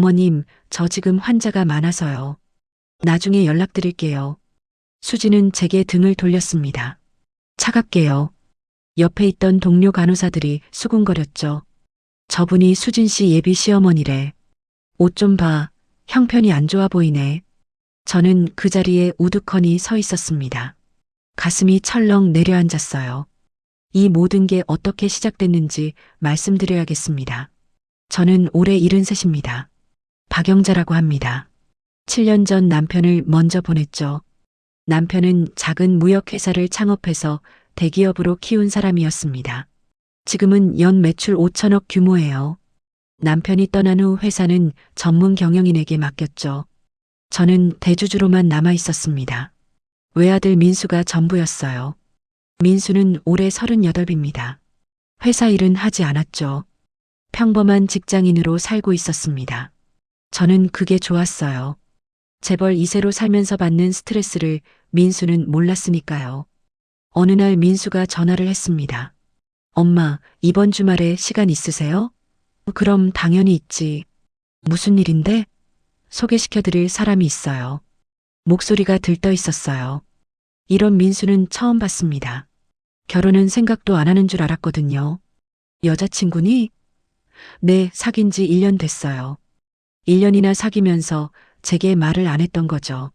어머님, 저 지금 환자가 많아서요. 나중에 연락드릴게요. 수지는 제게 등을 돌렸습니다. 차갑게요. 옆에 있던 동료 간호사들이 수군거렸죠. 저분이 수진 씨 예비 시어머니래. 옷 좀 봐. 형편이 안 좋아 보이네. 저는 그 자리에 우두커니 서 있었습니다. 가슴이 철렁 내려앉았어요. 이 모든 게 어떻게 시작됐는지 말씀드려야겠습니다. 저는 올해 73입니다. 박영자라고 합니다. 7년 전 남편을 먼저 보냈죠. 남편은 작은 무역회사를 창업해서 대기업으로 키운 사람이었습니다. 지금은 연 매출 5천억 규모예요. 남편이 떠난 후 회사는 전문 경영인에게 맡겼죠. 저는 대주주로만 남아 있었습니다. 외아들 민수가 전부였어요. 민수는 올해 38입니다. 회사 일은 하지 않았죠. 평범한 직장인으로 살고 있었습니다. 저는 그게 좋았어요. 재벌 2세로 살면서 받는 스트레스를 민수는 몰랐으니까요. 어느 날 민수가 전화를 했습니다. 엄마, 이번 주말에 시간 있으세요? 그럼 당연히 있지. 무슨 일인데? 소개시켜드릴 사람이 있어요. 목소리가 들떠 있었어요. 이런 민수는 처음 봤습니다. 결혼은 생각도 안 하는 줄 알았거든요. 여자친구니? 네, 사귄 지 1년 됐어요. 1년이나 사귀면서 제게 말을 안 했던 거죠.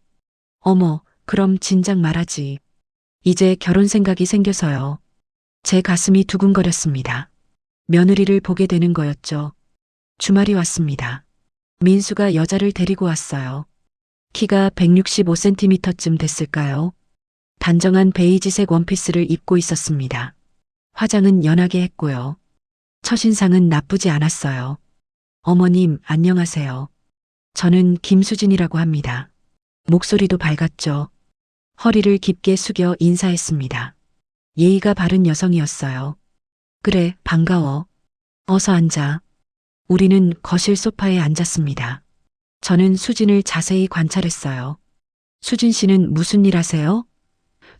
어머, 그럼 진작 말하지. 이제 결혼 생각이 생겨서요. 제 가슴이 두근거렸습니다. 며느리를 보게 되는 거였죠. 주말이 왔습니다. 민수가 여자를 데리고 왔어요. 키가 165cm쯤 됐을까요? 단정한 베이지색 원피스를 입고 있었습니다. 화장은 연하게 했고요. 첫인상은 나쁘지 않았어요. 어머님, 안녕하세요. 저는 김수진이라고 합니다. 목소리도 밝았죠. 허리를 깊게 숙여 인사했습니다. 예의가 바른 여성이었어요. 그래, 반가워. 어서 앉아. 우리는 거실 소파에 앉았습니다. 저는 수진을 자세히 관찰했어요. 수진 씨는 무슨 일 하세요?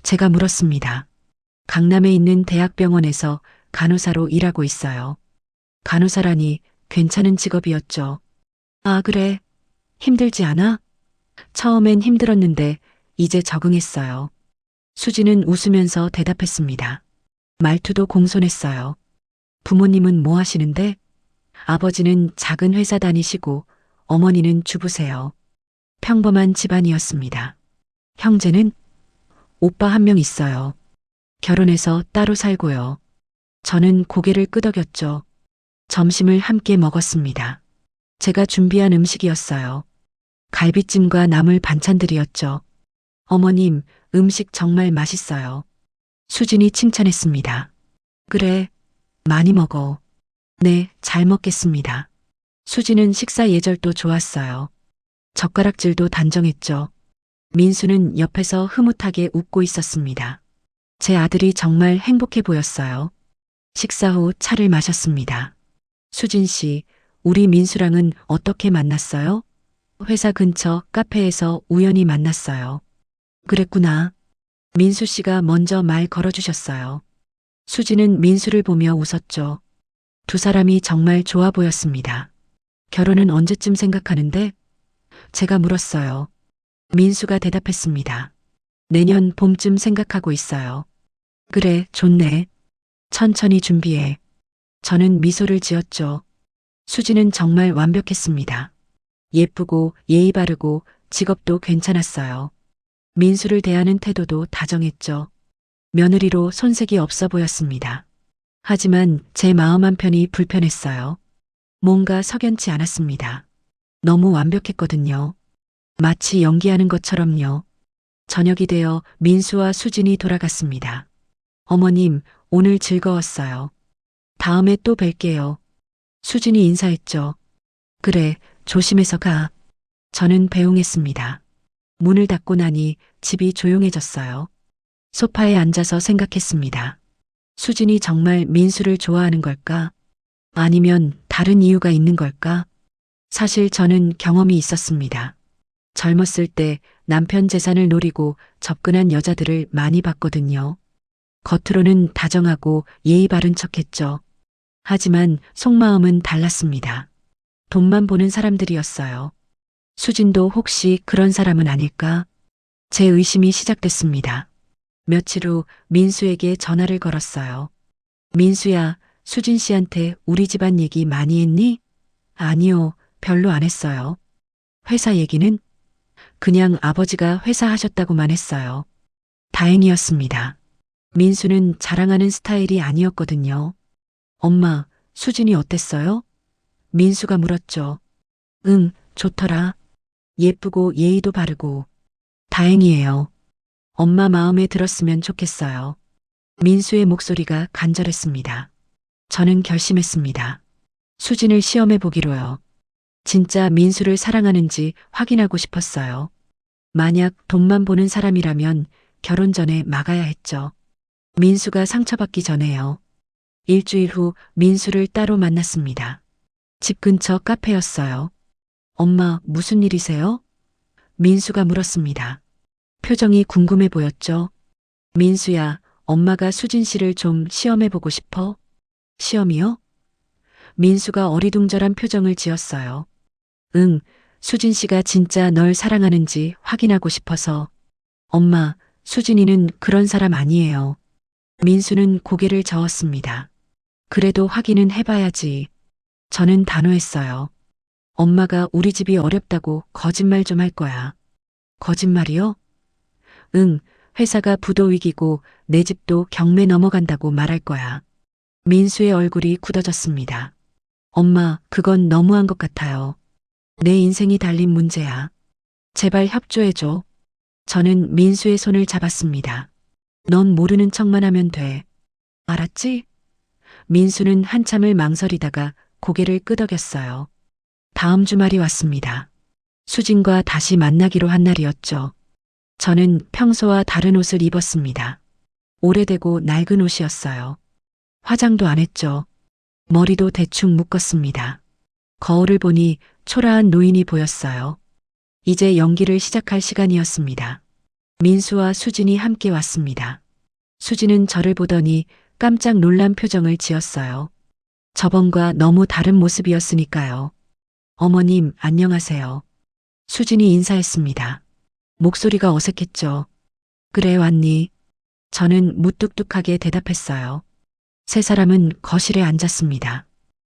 제가 물었습니다. 강남에 있는 대학병원에서 간호사로 일하고 있어요. 간호사라니 괜찮은 직업이었죠. 아, 그래. 힘들지 않아? 처음엔 힘들었는데 이제 적응했어요. 수지는 웃으면서 대답했습니다. 말투도 공손했어요. 부모님은 뭐 하시는데? 아버지는 작은 회사 다니시고 어머니는 주부세요. 평범한 집안이었습니다. 형제는? 오빠 한 명 있어요. 결혼해서 따로 살고요. 저는 고개를 끄덕였죠. 점심을 함께 먹었습니다. 제가 준비한 음식이었어요. 갈비찜과 나물 반찬들이었죠. 어머님, 음식 정말 맛있어요. 수진이 칭찬했습니다. 그래, 많이 먹어. 네, 잘 먹겠습니다. 수진은 식사 예절도 좋았어요. 젓가락질도 단정했죠. 민수는 옆에서 흐뭇하게 웃고 있었습니다. 제 아들이 정말 행복해 보였어요. 식사 후 차를 마셨습니다. 수진 씨, 우리 민수랑은 어떻게 만났어요? 회사 근처 카페에서 우연히 만났어요. 그랬구나. 민수 씨가 먼저 말 걸어주셨어요. 수진은 민수를 보며 웃었죠. 두 사람이 정말 좋아 보였습니다. 결혼은 언제쯤 생각하는데? 제가 물었어요. 민수가 대답했습니다. 내년 봄쯤 생각하고 있어요. 그래, 좋네. 천천히 준비해. 저는 미소를 지었죠. 수지는 정말 완벽했습니다. 예쁘고 예의 바르고 직업도 괜찮았어요. 민수를 대하는 태도도 다정했죠. 며느리로 손색이 없어 보였습니다. 하지만 제 마음 한편이 불편했어요. 뭔가 석연치 않았습니다. 너무 완벽했거든요. 마치 연기하는 것처럼요. 저녁이 되어 민수와 수진이 돌아갔습니다. 어머님, 오늘 즐거웠어요. 다음에 또 뵐게요. 수진이 인사했죠. 그래, 조심해서 가. 저는 배웅했습니다. 문을 닫고 나니 집이 조용해졌어요. 소파에 앉아서 생각했습니다. 수진이 정말 민수를 좋아하는 걸까? 아니면 다른 이유가 있는 걸까? 사실 저는 경험이 있었습니다. 젊었을 때 남편 재산을 노리고 접근한 여자들을 많이 봤거든요. 겉으로는 다정하고 예의 바른 척했죠. 하지만 속마음은 달랐습니다. 돈만 보는 사람들이었어요. 수진도 혹시 그런 사람은 아닐까? 제 의심이 시작됐습니다. 며칠 후 민수에게 전화를 걸었어요. 민수야, 수진 씨한테 우리 집안 얘기 많이 했니? 아니요, 별로 안 했어요. 회사 얘기는? 그냥 아버지가 회사 하셨다고만 했어요. 다행이었습니다. 민수는 자랑하는 스타일이 아니었거든요. 엄마, 수진이 어땠어요? 민수가 물었죠. 응, 좋더라. 예쁘고 예의도 바르고. 다행이에요. 엄마 마음에 들었으면 좋겠어요. 민수의 목소리가 간절했습니다. 저는 결심했습니다. 수진을 시험해 보기로요. 진짜 민수를 사랑하는지 확인하고 싶었어요. 만약 돈만 보는 사람이라면 결혼 전에 막아야 했죠. 민수가 상처받기 전에요. 일주일 후 민수를 따로 만났습니다. 집 근처 카페였어요. 엄마, 무슨 일이세요? 민수가 물었습니다. 표정이 궁금해 보였죠. 민수야, 엄마가 수진 씨를 좀 시험해 보고 싶어? 시험이요? 민수가 어리둥절한 표정을 지었어요. 응, 수진 씨가 진짜 널 사랑하는지 확인하고 싶어서. 엄마, 수진이는 그런 사람 아니에요. 민수는 고개를 저었습니다. 그래도 확인은 해봐야지. 저는 단호했어요. 엄마가 우리 집이 어렵다고 거짓말 좀 할 거야. 거짓말이요? 응, 회사가 부도 위기고 내 집도 경매 넘어간다고 말할 거야. 민수의 얼굴이 굳어졌습니다. 엄마, 그건 너무한 것 같아요. 내 인생이 달린 문제야. 제발 협조해줘. 저는 민수의 손을 잡았습니다. 넌 모르는 척만 하면 돼. 알았지? 민수는 한참을 망설이다가 고개를 끄덕였어요. 다음 주말이 왔습니다. 수진과 다시 만나기로 한 날이었죠. 저는 평소와 다른 옷을 입었습니다. 오래되고 낡은 옷이었어요. 화장도 안 했죠. 머리도 대충 묶었습니다. 거울을 보니 초라한 노인이 보였어요. 이제 연기를 시작할 시간이었습니다. 민수와 수진이 함께 왔습니다. 수진은 저를 보더니 깜짝 놀란 표정을 지었어요. 저번과 너무 다른 모습이었으니까요. 어머님, 안녕하세요. 수진이 인사했습니다. 목소리가 어색했죠. 그래, 왔니? 저는 무뚝뚝하게 대답했어요. 세 사람은 거실에 앉았습니다.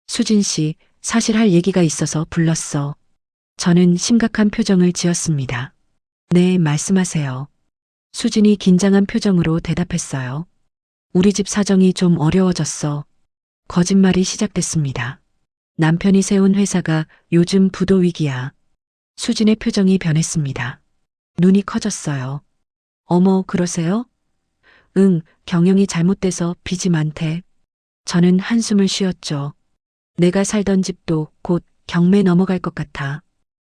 수진 씨, 사실 할 얘기가 있어서 불렀어. 저는 심각한 표정을 지었습니다. 네, 말씀하세요. 수진이 긴장한 표정으로 대답했어요. 우리 집 사정이 좀 어려워졌어. 거짓말이 시작됐습니다. 남편이 세운 회사가 요즘 부도 위기야. 수진의 표정이 변했습니다. 눈이 커졌어요. 어머, 그러세요? 응, 경영이 잘못돼서 빚이 많대. 저는 한숨을 쉬었죠. 내가 살던 집도 곧 경매 넘어갈 것 같아.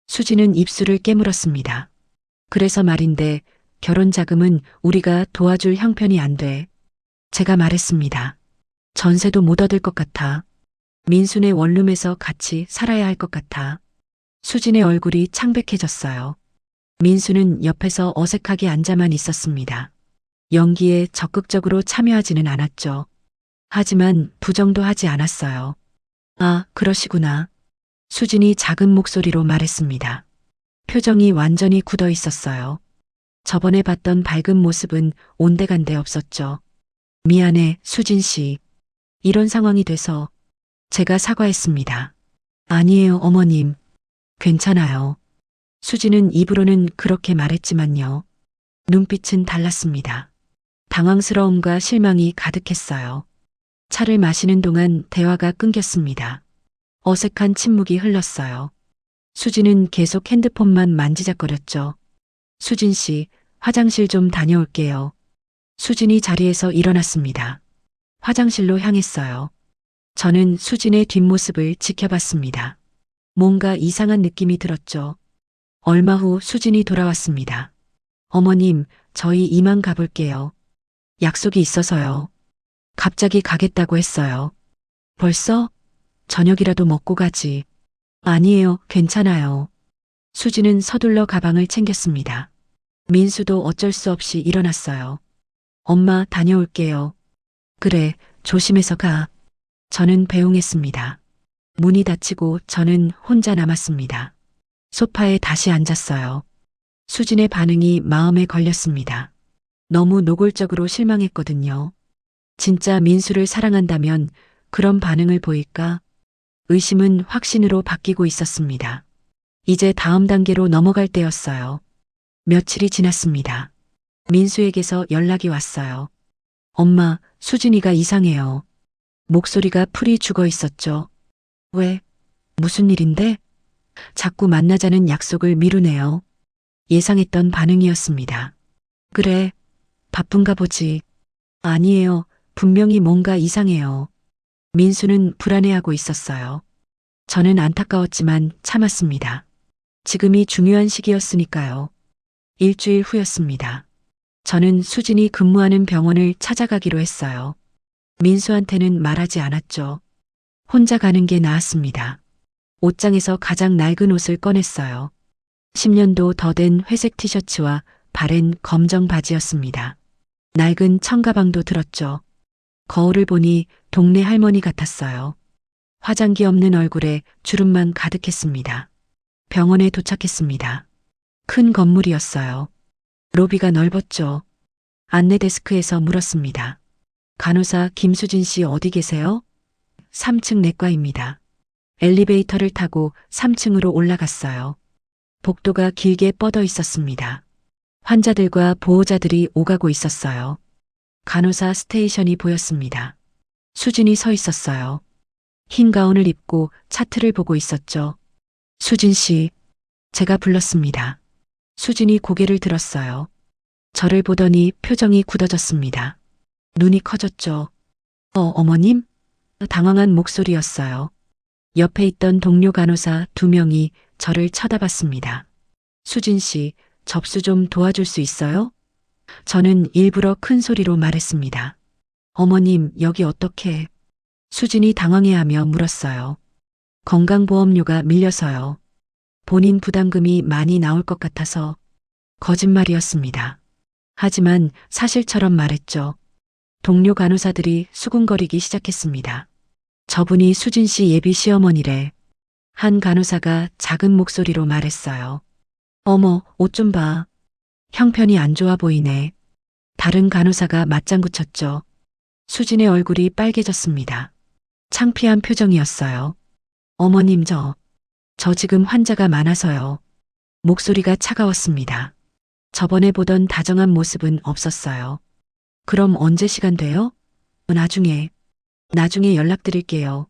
수진은 입술을 깨물었습니다. 그래서 말인데 결혼 자금은 우리가 도와줄 형편이 안 돼. 제가 말했습니다. 전세도 못 얻을 것 같아. 민수네 원룸에서 같이 살아야 할 것 같아. 수진의 얼굴이 창백해졌어요. 민수는 옆에서 어색하게 앉아만 있었습니다. 연기에 적극적으로 참여하지는 않았죠. 하지만 부정도 하지 않았어요. 아, 그러시구나. 수진이 작은 목소리로 말했습니다. 표정이 완전히 굳어 있었어요. 저번에 봤던 밝은 모습은 온데간데 없었죠. 미안해, 수진 씨. 이런 상황이 돼서 제가 사과했습니다. 아니에요, 어머님. 괜찮아요. 수진은 입으로는 그렇게 말했지만요. 눈빛은 달랐습니다. 당황스러움과 실망이 가득했어요. 차를 마시는 동안 대화가 끊겼습니다. 어색한 침묵이 흘렀어요. 수진은 계속 핸드폰만 만지작거렸죠. 수진 씨, 화장실 좀 다녀올게요. 수진이 자리에서 일어났습니다. 화장실로 향했어요. 저는 수진의 뒷모습을 지켜봤습니다. 뭔가 이상한 느낌이 들었죠. 얼마 후 수진이 돌아왔습니다. 어머님, 저희 이만 가볼게요. 약속이 있어서요. 갑자기 가겠다고 했어요. 벌써? 저녁이라도 먹고 가지. 아니에요, 괜찮아요. 수진은 서둘러 가방을 챙겼습니다. 민수도 어쩔 수 없이 일어났어요. 엄마, 다녀올게요. 그래, 조심해서 가. 저는 배웅했습니다. 문이 닫히고 저는 혼자 남았습니다. 소파에 다시 앉았어요. 수진의 반응이 마음에 걸렸습니다. 너무 노골적으로 실망했거든요. 진짜 민수를 사랑한다면 그런 반응을 보일까? 의심은 확신으로 바뀌고 있었습니다. 이제 다음 단계로 넘어갈 때였어요. 며칠이 지났습니다. 민수에게서 연락이 왔어요. 엄마, 수진이가 이상해요. 목소리가 풀이 죽어 있었죠. 왜? 무슨 일인데? 자꾸 만나자는 약속을 미루네요. 예상했던 반응이었습니다. 그래, 바쁜가 보지. 아니에요. 분명히 뭔가 이상해요. 민수는 불안해하고 있었어요. 저는 안타까웠지만 참았습니다. 지금이 중요한 시기였으니까요. 일주일 후였습니다. 저는 수진이 근무하는 병원을 찾아가기로 했어요. 민수한테는 말하지 않았죠. 혼자 가는 게 나았습니다. 옷장에서 가장 낡은 옷을 꺼냈어요. 10년도 더 된 회색 티셔츠와 바랜 검정 바지였습니다. 낡은 청가방도 들었죠. 거울을 보니 동네 할머니 같았어요. 화장기 없는 얼굴에 주름만 가득했습니다. 병원에 도착했습니다. 큰 건물이었어요. 로비가 넓었죠. 안내 데스크에서 물었습니다. 간호사 김수진 씨 어디 계세요? 3층 내과입니다. 엘리베이터를 타고 3층으로 올라갔어요. 복도가 길게 뻗어 있었습니다. 환자들과 보호자들이 오가고 있었어요. 간호사 스테이션이 보였습니다. 수진이 서 있었어요. 흰 가운을 입고 차트를 보고 있었죠. 수진 씨, 제가 불렀습니다. 수진이 고개를 들었어요. 저를 보더니 표정이 굳어졌습니다. 눈이 커졌죠. 어머님? 당황한 목소리였어요. 옆에 있던 동료 간호사 2명이 저를 쳐다봤습니다. 수진 씨, 접수 좀 도와줄 수 있어요? 저는 일부러 큰 소리로 말했습니다. 어머님, 여기 어떻게? 수진이 당황해하며 물었어요. 건강보험료가 밀려서요. 본인 부담금이 많이 나올 것 같아서. 거짓말이었습니다. 하지만 사실처럼 말했죠. 동료 간호사들이 수군거리기 시작했습니다. 저분이 수진 씨 예비 시어머니래. 한 간호사가 작은 목소리로 말했어요. 어머, 옷 좀 봐. 형편이 안 좋아 보이네. 다른 간호사가 맞장구 쳤죠. 수진의 얼굴이 빨개졌습니다. 창피한 표정이었어요. 어머님 저 지금 환자가 많아서요. 목소리가 차가웠습니다. 저번에 보던 다정한 모습은 없었어요. 그럼 언제 시간 돼요? 나중에 연락드릴게요.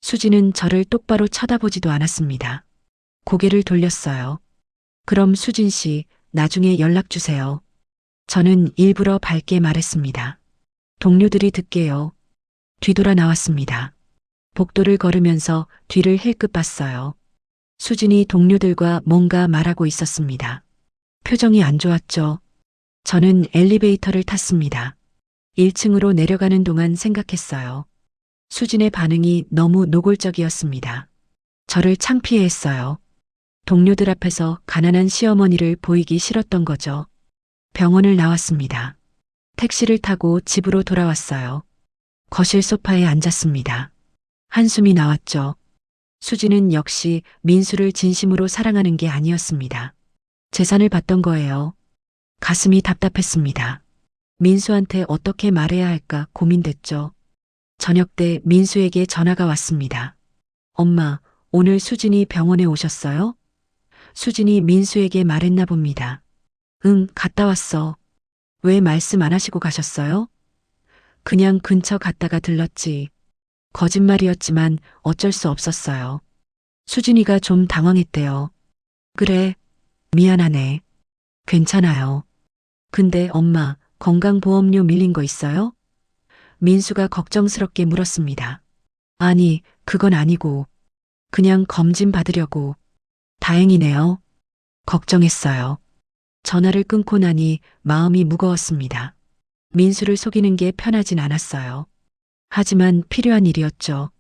수진은 저를 똑바로 쳐다보지도 않았습니다. 고개를 돌렸어요. 그럼 수진 씨, 나중에 연락 주세요. 저는 일부러 밝게 말했습니다. 동료들이 듣게요. 뒤돌아 나왔습니다. 복도를 걸으면서 뒤를 힐끗 봤어요. 수진이 동료들과 뭔가 말하고 있었습니다. 표정이 안 좋았죠. 저는 엘리베이터를 탔습니다. 1층으로 내려가는 동안 생각했어요. 수진의 반응이 너무 노골적이었습니다. 저를 창피해했어요. 동료들 앞에서 가난한 시어머니를 보이기 싫었던 거죠. 병원을 나왔습니다. 택시를 타고 집으로 돌아왔어요. 거실 소파에 앉았습니다. 한숨이 나왔죠. 수진은 역시 민수를 진심으로 사랑하는 게 아니었습니다. 재산을 받던 거예요. 가슴이 답답했습니다. 민수한테 어떻게 말해야 할까 고민됐죠. 저녁 때 민수에게 전화가 왔습니다. 엄마, 오늘 수진이 병원에 오셨어요? 수진이 민수에게 말했나 봅니다. 응, 갔다 왔어. 왜 말씀 안 하시고 가셨어요? 그냥 근처 갔다가 들렀지. 거짓말이었지만 어쩔 수 없었어요. 수진이가 좀 당황했대요. 그래, 미안하네. 괜찮아요. 근데 엄마, 건강보험료 밀린 거 있어요? 민수가 걱정스럽게 물었습니다. 아니, 그건 아니고. 그냥 검진 받으려고. 다행이네요. 걱정했어요. 전화를 끊고 나니 마음이 무거웠습니다. 민수를 속이는 게 편하진 않았어요. 하지만 필요한 일이었죠.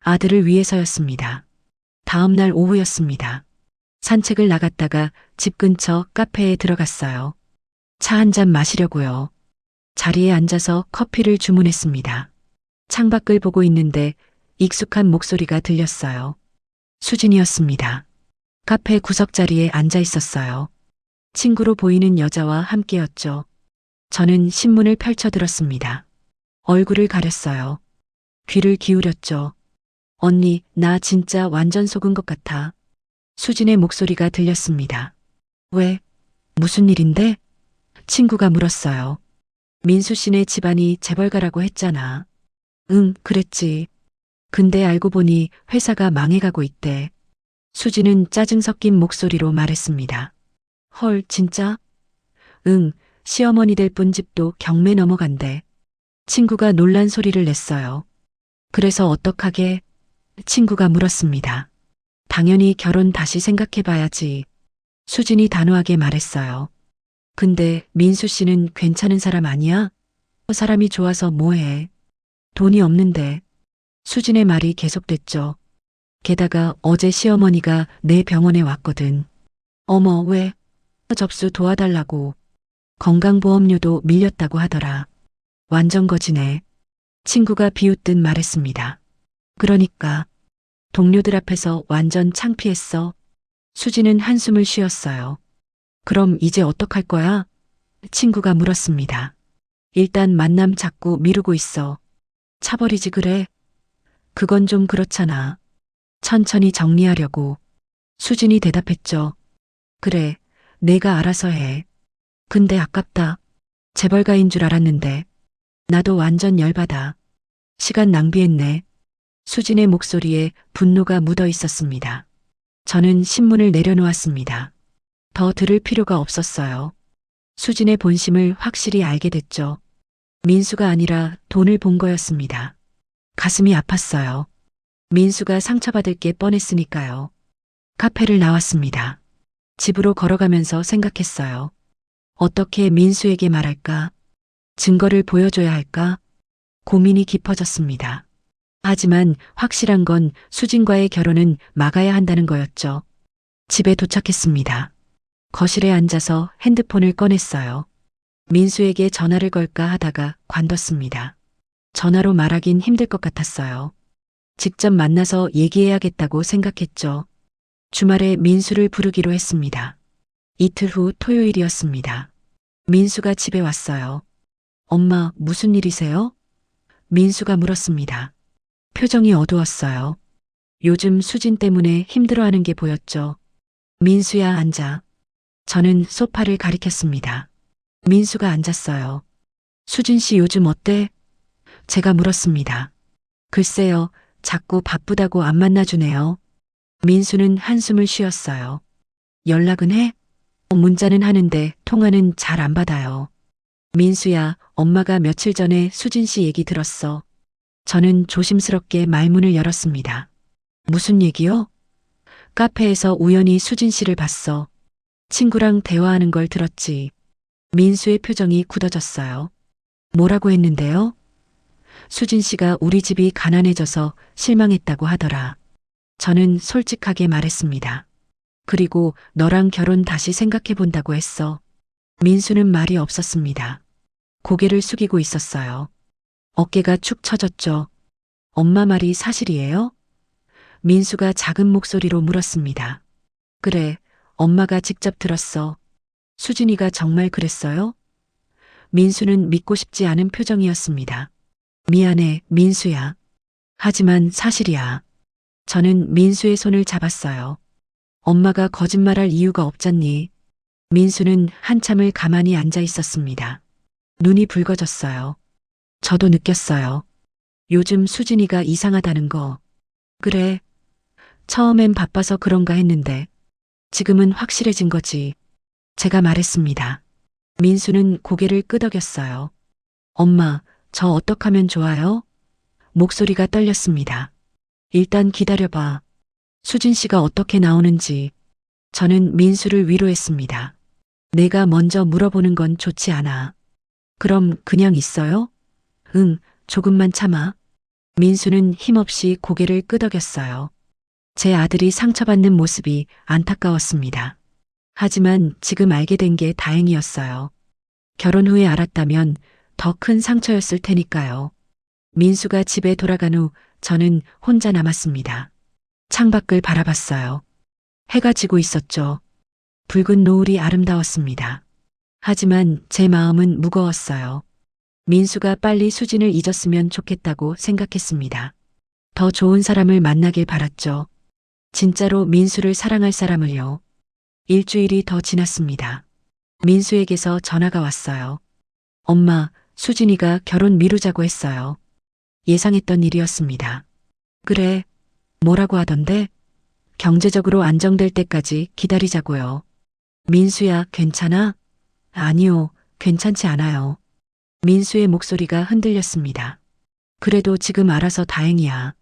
아들을 위해서였습니다. 다음 날 오후였습니다. 산책을 나갔다가 집 근처 카페에 들어갔어요. 차 한 잔 마시려고요. 자리에 앉아서 커피를 주문했습니다. 창밖을 보고 있는데 익숙한 목소리가 들렸어요. 수진이었습니다. 카페 구석자리에 앉아 있었어요. 친구로 보이는 여자와 함께였죠. 저는 신문을 펼쳐 들었습니다. 얼굴을 가렸어요. 귀를 기울였죠. 언니, 나 진짜 완전 속은 것 같아. 수진의 목소리가 들렸습니다. 왜? 무슨 일인데? 친구가 물었어요. 민수 씨네 집안이 재벌가라고 했잖아. 응, 그랬지. 근데 알고 보니 회사가 망해가고 있대. 수진은 짜증 섞인 목소리로 말했습니다. 헐, 진짜? 응, 시어머니들 분 집도 경매 넘어간대. 친구가 놀란 소리를 냈어요. 그래서 어떡하게? 친구가 물었습니다. 당연히 결혼 다시 생각해봐야지. 수진이 단호하게 말했어요. 근데 민수 씨는 괜찮은 사람 아니야? 사람이 좋아서 뭐해? 돈이 없는데. 수진의 말이 계속됐죠. 게다가 어제 시어머니가 내 병원에 왔거든. 어머, 왜? 접수 도와달라고. 건강보험료도 밀렸다고 하더라. 완전 거지네. 친구가 비웃듯 말했습니다. 그러니까 동료들 앞에서 완전 창피했어. 수지는 한숨을 쉬었어요. 그럼 이제 어떡할 거야? 친구가 물었습니다. 일단 만남 자꾸 미루고 있어. 차버리지 그래. 그건 좀 그렇잖아. 천천히 정리하려고. 수진이 대답했죠. 그래, 내가 알아서 해. 근데 아깝다. 재벌가인 줄 알았는데. 나도 완전 열받아. 시간 낭비했네. 수진의 목소리에 분노가 묻어 있었습니다. 저는 신문을 내려놓았습니다. 더 들을 필요가 없었어요. 수진의 본심을 확실히 알게 됐죠. 민수가 아니라 돈을 본 거였습니다. 가슴이 아팠어요. 민수가 상처받을 게 뻔했으니까요. 카페를 나왔습니다. 집으로 걸어가면서 생각했어요. 어떻게 민수에게 말할까? 증거를 보여줘야 할까? 고민이 깊어졌습니다. 하지만 확실한 건 수진과의 결혼은 막아야 한다는 거였죠. 집에 도착했습니다. 거실에 앉아서 핸드폰을 꺼냈어요. 민수에게 전화를 걸까 하다가 관뒀습니다. 전화로 말하긴 힘들 것 같았어요. 직접 만나서 얘기해야겠다고 생각했죠. 주말에 민수를 부르기로 했습니다. 이틀 후 토요일이었습니다. 민수가 집에 왔어요. 엄마, 무슨 일이세요? 민수가 물었습니다. 표정이 어두웠어요. 요즘 수진 때문에 힘들어하는 게 보였죠. 민수야, 앉아. 저는 소파를 가리켰습니다. 민수가 앉았어요. 수진 씨 요즘 어때? 제가 물었습니다. 글쎄요, 자꾸 바쁘다고 안 만나주네요. 민수는 한숨을 쉬었어요. 연락은 해? 문자는 하는데 통화는 잘 안 받아요. 민수야, 엄마가 며칠 전에 수진 씨 얘기 들었어. 저는 조심스럽게 말문을 열었습니다. 무슨 얘기요? 카페에서 우연히 수진 씨를 봤어. 친구랑 대화하는 걸 들었지. 민수의 표정이 굳어졌어요. 뭐라고 했는데요? 수진 씨가 우리 집이 가난해져서 실망했다고 하더라. 저는 솔직하게 말했습니다. 그리고 너랑 결혼 다시 생각해 본다고 했어. 민수는 말이 없었습니다. 고개를 숙이고 있었어요. 어깨가 축 처졌죠. 엄마 말이 사실이에요? 민수가 작은 목소리로 물었습니다. 그래, 엄마가 직접 들었어. 수진이가 정말 그랬어요? 민수는 믿고 싶지 않은 표정이었습니다. 미안해, 민수야. 하지만 사실이야. 저는 민수의 손을 잡았어요. 엄마가 거짓말할 이유가 없잖니. 민수는 한참을 가만히 앉아 있었습니다. 눈이 붉어졌어요. 저도 느꼈어요. 요즘 수진이가 이상하다는 거. 그래. 처음엔 바빠서 그런가 했는데 지금은 확실해진 거지. 제가 말했습니다. 민수는 고개를 끄덕였어요. 엄마, 저 어떡하면 좋아요? 목소리가 떨렸습니다. 일단 기다려봐. 수진 씨가 어떻게 나오는지. 저는 민수를 위로했습니다. 내가 먼저 물어보는 건 좋지 않아. 그럼 그냥 있어요? 응, 조금만 참아. 민수는 힘없이 고개를 끄덕였어요. 제 아들이 상처받는 모습이 안타까웠습니다. 하지만 지금 알게 된 게 다행이었어요. 결혼 후에 알았다면 더 큰 상처였을 테니까요. 민수가 집에 돌아간 후 저는 혼자 남았습니다. 창밖을 바라봤어요. 해가 지고 있었죠. 붉은 노을이 아름다웠습니다. 하지만 제 마음은 무거웠어요. 민수가 빨리 수진을 잊었으면 좋겠다고 생각했습니다. 더 좋은 사람을 만나길 바랐죠. 진짜로 민수를 사랑할 사람을요. 일주일이 더 지났습니다. 민수에게서 전화가 왔어요. 엄마, 수진이가 결혼 미루자고 했어요. 예상했던 일이었습니다. 그래, 뭐라고 하던데? 경제적으로 안정될 때까지 기다리자고요. 민수야, 괜찮아? 아니요, 괜찮지 않아요. 민수의 목소리가 흔들렸습니다. 그래도 지금 알아서 다행이야.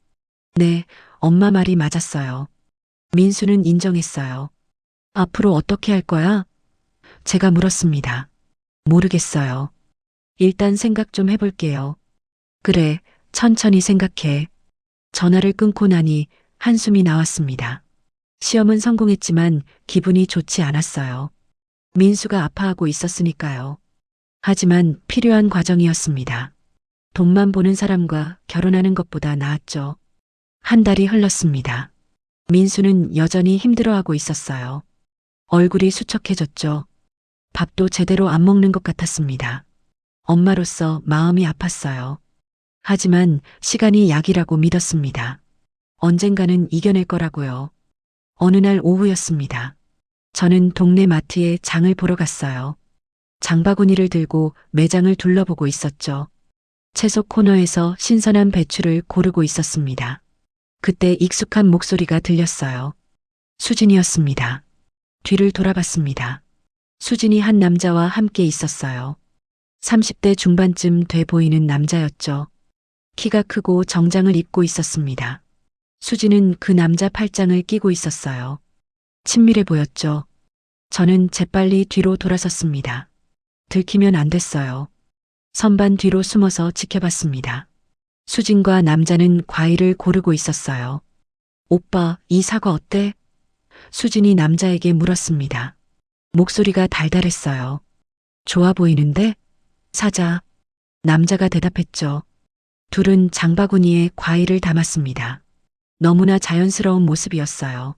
네, 엄마 말이 맞았어요. 민수는 인정했어요. 앞으로 어떻게 할 거야? 제가 물었습니다. 모르겠어요. 일단 생각 좀 해볼게요. 그래, 천천히 생각해. 전화를 끊고 나니 한숨이 나왔습니다. 시험은 성공했지만 기분이 좋지 않았어요. 민수가 아파하고 있었으니까요. 하지만 필요한 과정이었습니다. 돈만 보는 사람과 결혼하는 것보다 나았죠. 한 달이 흘렀습니다. 민수는 여전히 힘들어하고 있었어요. 얼굴이 수척해졌죠. 밥도 제대로 안 먹는 것 같았습니다. 엄마로서 마음이 아팠어요. 하지만 시간이 약이라고 믿었습니다. 언젠가는 이겨낼 거라고요. 어느 날 오후였습니다. 저는 동네 마트에 장을 보러 갔어요. 장바구니를 들고 매장을 둘러보고 있었죠. 채소 코너에서 신선한 배추를 고르고 있었습니다. 그때 익숙한 목소리가 들렸어요. 수진이었습니다. 뒤를 돌아봤습니다. 수진이 한 남자와 함께 있었어요. 30대 중반쯤 돼 보이는 남자였죠. 키가 크고 정장을 입고 있었습니다. 수진은 그 남자 팔짱을 끼고 있었어요. 친밀해 보였죠. 저는 재빨리 뒤로 돌아섰습니다. 들키면 안 됐어요. 선반 뒤로 숨어서 지켜봤습니다. 수진과 남자는 과일을 고르고 있었어요. 오빠, 이 사과 어때? 수진이 남자에게 물었습니다. 목소리가 달달했어요. 좋아 보이는데? 사자. 남자가 대답했죠. 둘은 장바구니에 과일을 담았습니다. 너무나 자연스러운 모습이었어요.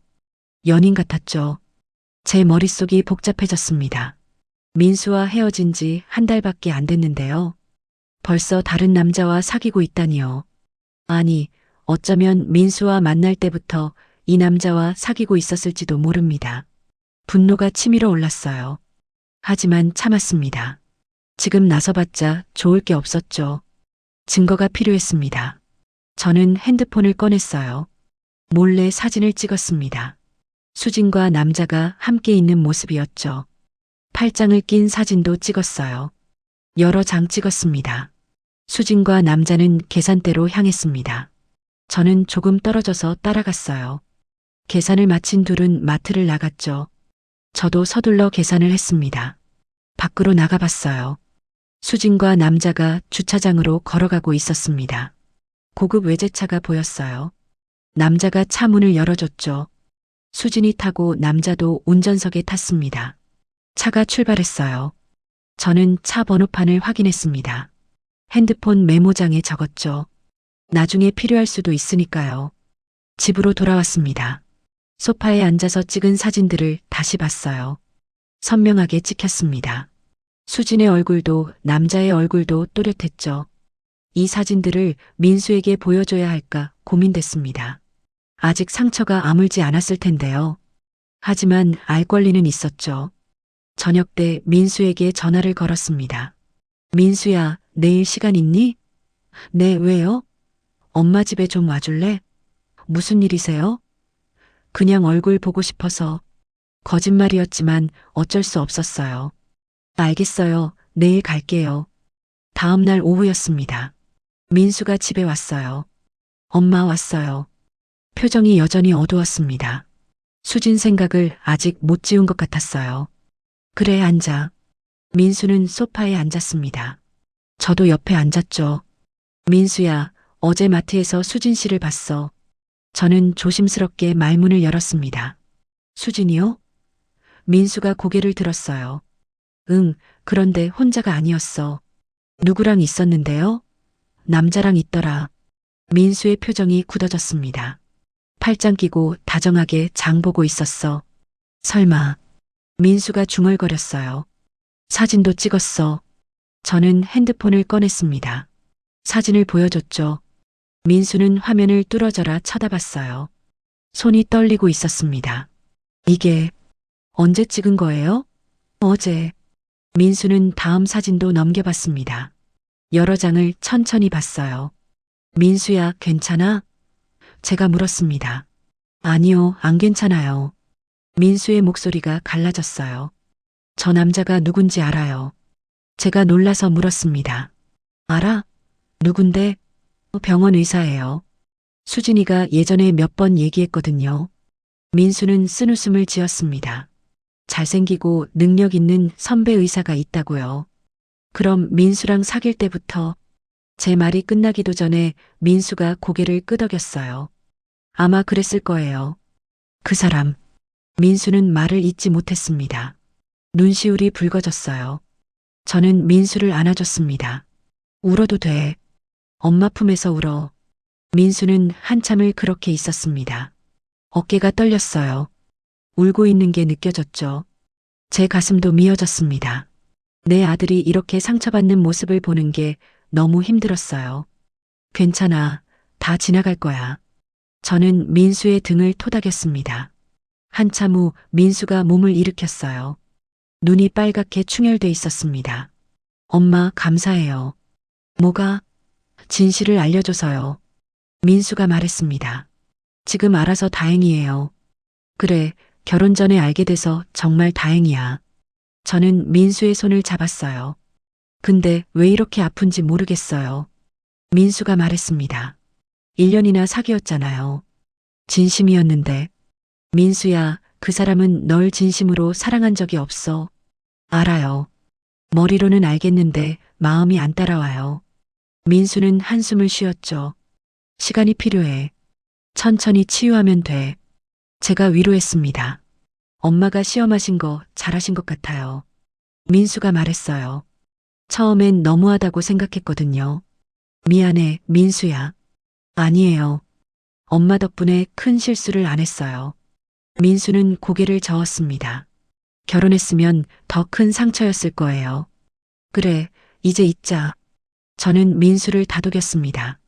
연인 같았죠. 제 머릿속이 복잡해졌습니다. 민수와 헤어진 지 한 달밖에 안 됐는데요. 벌써 다른 남자와 사귀고 있다니요. 아니, 어쩌면 민수와 만날 때부터 이 남자와 사귀고 있었을지도 모릅니다. 분노가 치밀어 올랐어요. 하지만 참았습니다. 지금 나서봤자 좋을 게 없었죠. 증거가 필요했습니다. 저는 핸드폰을 꺼냈어요. 몰래 사진을 찍었습니다. 수진과 남자가 함께 있는 모습이었죠. 팔짱을 낀 사진도 찍었어요. 여러 장 찍었습니다. 수진과 남자는 계산대로 향했습니다. 저는 조금 떨어져서 따라갔어요. 계산을 마친 둘은 마트를 나갔죠. 저도 서둘러 계산을 했습니다. 밖으로 나가봤어요. 수진과 남자가 주차장으로 걸어가고 있었습니다. 고급 외제차가 보였어요. 남자가 차 문을 열어줬죠. 수진이 타고 남자도 운전석에 탔습니다. 차가 출발했어요. 저는 차 번호판을 확인했습니다. 핸드폰 메모장에 적었죠. 나중에 필요할 수도 있으니까요. 집으로 돌아왔습니다. 소파에 앉아서 찍은 사진들을 다시 봤어요. 선명하게 찍혔습니다. 수진의 얼굴도 남자의 얼굴도 또렷했죠. 이 사진들을 민수에게 보여줘야 할까 고민됐습니다. 아직 상처가 아물지 않았을 텐데요. 하지만 알 권리는 있었죠. 저녁 때 민수에게 전화를 걸었습니다. 민수야, 내일 시간 있니? 네, 왜요? 엄마 집에 좀 와줄래? 무슨 일이세요? 그냥 얼굴 보고 싶어서. 거짓말이었지만 어쩔 수 없었어요. 알겠어요. 내일 갈게요. 다음 날 오후였습니다. 민수가 집에 왔어요. 엄마 왔어요. 표정이 여전히 어두웠습니다. 수진 생각을 아직 못 지운 것 같았어요. 그래, 앉아. 민수는 소파에 앉았습니다. 저도 옆에 앉았죠. 민수야, 어제 마트에서 수진 씨를 봤어. 저는 조심스럽게 말문을 열었습니다. 수진이요? 민수가 고개를 들었어요. 응, 그런데 혼자가 아니었어. 누구랑 있었는데요? 남자랑 있더라. 민수의 표정이 굳어졌습니다. 팔짱 끼고 다정하게 장 보고 있었어. 설마. 민수가 중얼거렸어요. 사진도 찍었어. 저는 핸드폰을 꺼냈습니다. 사진을 보여줬죠. 민수는 화면을 뚫어져라 쳐다봤어요. 손이 떨리고 있었습니다. 이게 언제 찍은 거예요? 어제. 민수는 다음 사진도 넘겨봤습니다. 여러 장을 천천히 봤어요. 민수야, 괜찮아? 제가 물었습니다. 아니요, 안 괜찮아요. 민수의 목소리가 갈라졌어요. 저 남자가 누군지 알아요. 제가 놀라서 물었습니다. 알아? 누군데? 병원 의사예요. 수진이가 예전에 몇 번 얘기했거든요. 민수는 쓴웃음을 지었습니다. 잘생기고 능력 있는 선배 의사가 있다고요. 그럼 민수랑 사귈 때부터 제 말이 끝나기도 전에 민수가 고개를 끄덕였어요. 아마 그랬을 거예요. 그 사람. 민수는 말을 잇지 못했습니다. 눈시울이 붉어졌어요. 저는 민수를 안아줬습니다. 울어도 돼. 엄마 품에서 울어. 민수는 한참을 그렇게 있었습니다. 어깨가 떨렸어요. 울고 있는 게 느껴졌죠. 제 가슴도 미어졌습니다. 내 아들이 이렇게 상처받는 모습을 보는 게 너무 힘들었어요. 괜찮아. 다 지나갈 거야. 저는 민수의 등을 토닥였습니다. 한참 후 민수가 몸을 일으켰어요. 눈이 빨갛게 충혈돼 있었습니다. 엄마, 감사해요. 뭐가? 진실을 알려줘서요. 민수가 말했습니다. 지금 알아서 다행이에요. 그래, 결혼 전에 알게 돼서 정말 다행이야. 저는 민수의 손을 잡았어요. 근데 왜 이렇게 아픈지 모르겠어요. 민수가 말했습니다. 1년이나 사귀었잖아요. 진심이었는데. 민수야, 그 사람은 널 진심으로 사랑한 적이 없어. 알아요. 머리로는 알겠는데 마음이 안 따라와요. 민수는 한숨을 쉬었죠. 시간이 필요해. 천천히 치유하면 돼. 제가 위로했습니다. 엄마가 시험하신 거 잘하신 것 같아요. 민수가 말했어요. 처음엔 너무하다고 생각했거든요. 미안해, 민수야. 아니에요. 엄마 덕분에 큰 실수를 안 했어요. 민수는 고개를 저었습니다. 결혼했으면 더 큰 상처였을 거예요. 그래, 이제 잊자. 저는 민수를 다독였습니다.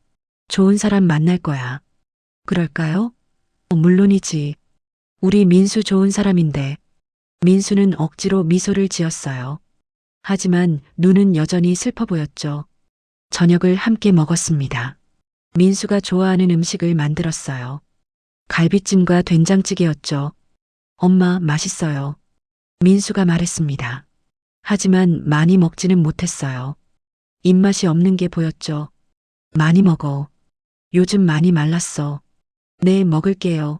좋은 사람 만날 거야. 그럴까요? 물론이지. 우리 민수 좋은 사람인데. 민수는 억지로 미소를 지었어요. 하지만 눈은 여전히 슬퍼 보였죠. 저녁을 함께 먹었습니다. 민수가 좋아하는 음식을 만들었어요. 갈비찜과 된장찌개였죠. 엄마, 맛있어요. 민수가 말했습니다. 하지만 많이 먹지는 못했어요. 입맛이 없는 게 보였죠. 많이 먹어. 요즘 많이 말랐어. 네, 먹을게요.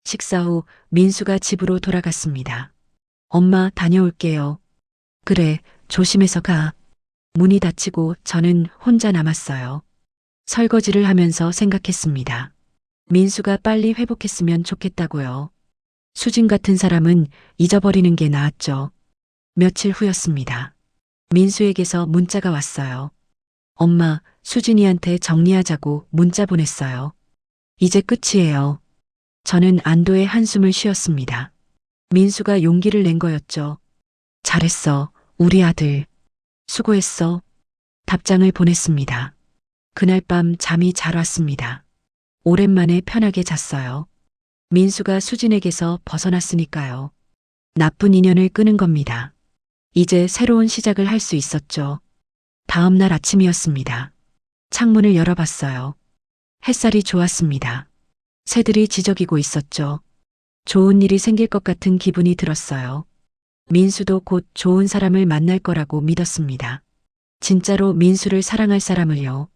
식사 후 민수가 집으로 돌아갔습니다. 엄마, 다녀올게요. 그래, 조심해서 가. 문이 닫히고 저는 혼자 남았어요. 설거지를 하면서 생각했습니다. 민수가 빨리 회복했으면 좋겠다고요. 수진 같은 사람은 잊어버리는 게 나았죠. 며칠 후였습니다. 민수에게서 문자가 왔어요. 엄마, 수진이한테 정리하자고 문자 보냈어요. 이제 끝이에요. 저는 안도의 한숨을 쉬었습니다. 민수가 용기를 낸 거였죠. 잘했어, 우리 아들. 수고했어. 답장을 보냈습니다. 그날 밤 잠이 잘 왔습니다. 오랜만에 편하게 잤어요. 민수가 수진에게서 벗어났으니까요. 나쁜 인연을 끄는 겁니다. 이제 새로운 시작을 할 수 있었죠. 다음 날 아침이었습니다. 창문을 열어봤어요. 햇살이 좋았습니다. 새들이 지저귀고 있었죠. 좋은 일이 생길 것 같은 기분이 들었어요. 민수도 곧 좋은 사람을 만날 거라고 믿었습니다. 진짜로 민수를 사랑할 사람을요.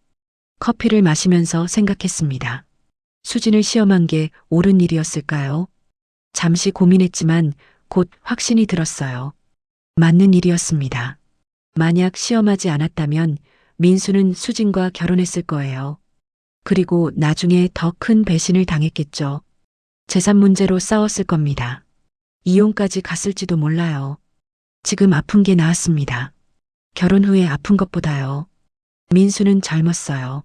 커피를 마시면서 생각했습니다. 수진을 시험한 게 옳은 일이었을까요? 잠시 고민했지만 곧 확신이 들었어요. 맞는 일이었습니다. 만약 시험하지 않았다면 민수는 수진과 결혼했을 거예요. 그리고 나중에 더 큰 배신을 당했겠죠. 재산 문제로 싸웠을 겁니다. 이혼까지 갔을지도 몰라요. 지금 아픈 게 나았습니다. 결혼 후에 아픈 것보다요. 민수는 젊었어요.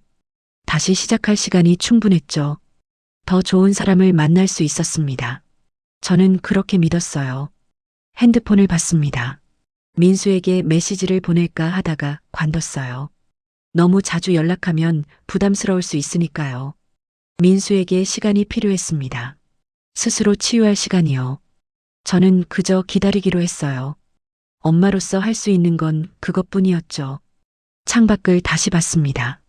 다시 시작할 시간이 충분했죠. 더 좋은 사람을 만날 수 있었습니다. 저는 그렇게 믿었어요. 핸드폰을 받습니다. 민수에게 메시지를 보낼까 하다가 관뒀어요. 너무 자주 연락하면 부담스러울 수 있으니까요. 민수에게 시간이 필요했습니다. 스스로 치유할 시간이요. 저는 그저 기다리기로 했어요. 엄마로서 할 수 있는 건 그것뿐이었죠. 창밖을 다시 봤습니다.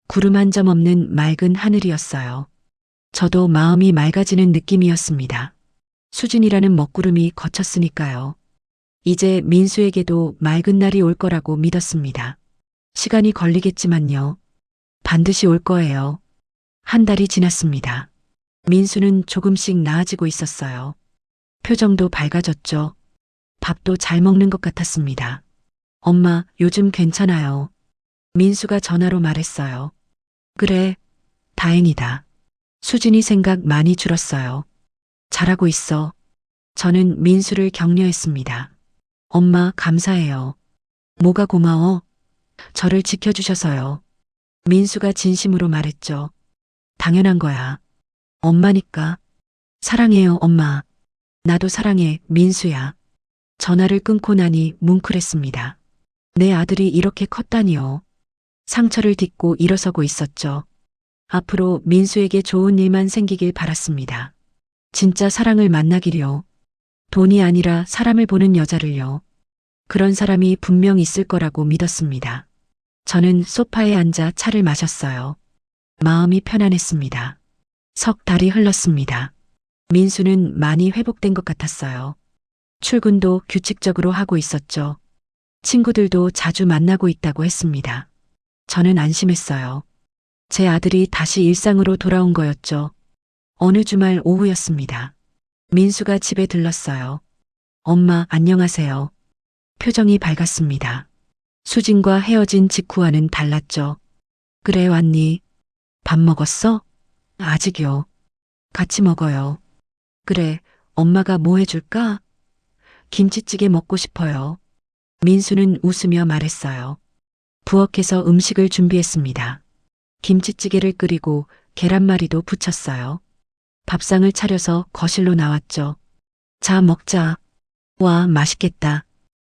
구름 한 점 없는 맑은 하늘이었어요. 저도 마음이 맑아지는 느낌이었습니다. 수진이라는 먹구름이 거쳤으니까요. 이제 민수에게도 맑은 날이 올 거라고 믿었습니다. 시간이 걸리겠지만요. 반드시 올 거예요. 한 달이 지났습니다. 민수는 조금씩 나아지고 있었어요. 표정도 밝아졌죠. 밥도 잘 먹는 것 같았습니다. 엄마, 요즘 괜찮아요. 민수가 전화로 말했어요. 그래, 다행이다. 수진이 생각 많이 줄었어요. 잘하고 있어. 저는 민수를 격려했습니다. 엄마, 감사해요. 뭐가 고마워? 저를 지켜주셔서요. 민수가 진심으로 말했죠. 당연한 거야. 엄마니까. 사랑해요, 엄마. 나도 사랑해, 민수야. 전화를 끊고 나니 뭉클했습니다. 내 아들이 이렇게 컸다니요. 상처를 딛고 일어서고 있었죠. 앞으로 민수에게 좋은 일만 생기길 바랐습니다. 진짜 사랑을 만나기려. 돈이 아니라 사람을 보는 여자를요. 그런 사람이 분명 있을 거라고 믿었습니다. 저는 소파에 앉아 차를 마셨어요. 마음이 편안했습니다. 석 달이 흘렀습니다. 민수는 많이 회복된 것 같았어요. 출근도 규칙적으로 하고 있었죠. 친구들도 자주 만나고 있다고 했습니다. 저는 안심했어요. 제 아들이 다시 일상으로 돌아온 거였죠. 어느 주말 오후였습니다. 민수가 집에 들렀어요. 엄마, 안녕하세요. 표정이 밝았습니다. 수진과 헤어진 직후와는 달랐죠. 그래, 왔니? 밥 먹었어? 아직요. 같이 먹어요. 그래, 엄마가 뭐 해줄까? 김치찌개 먹고 싶어요. 민수는 웃으며 말했어요. 부엌에서 음식을 준비했습니다. 김치찌개를 끓이고 계란말이도 부쳤어요. 밥상을 차려서 거실로 나왔죠. 자, 먹자. 와, 맛있겠다.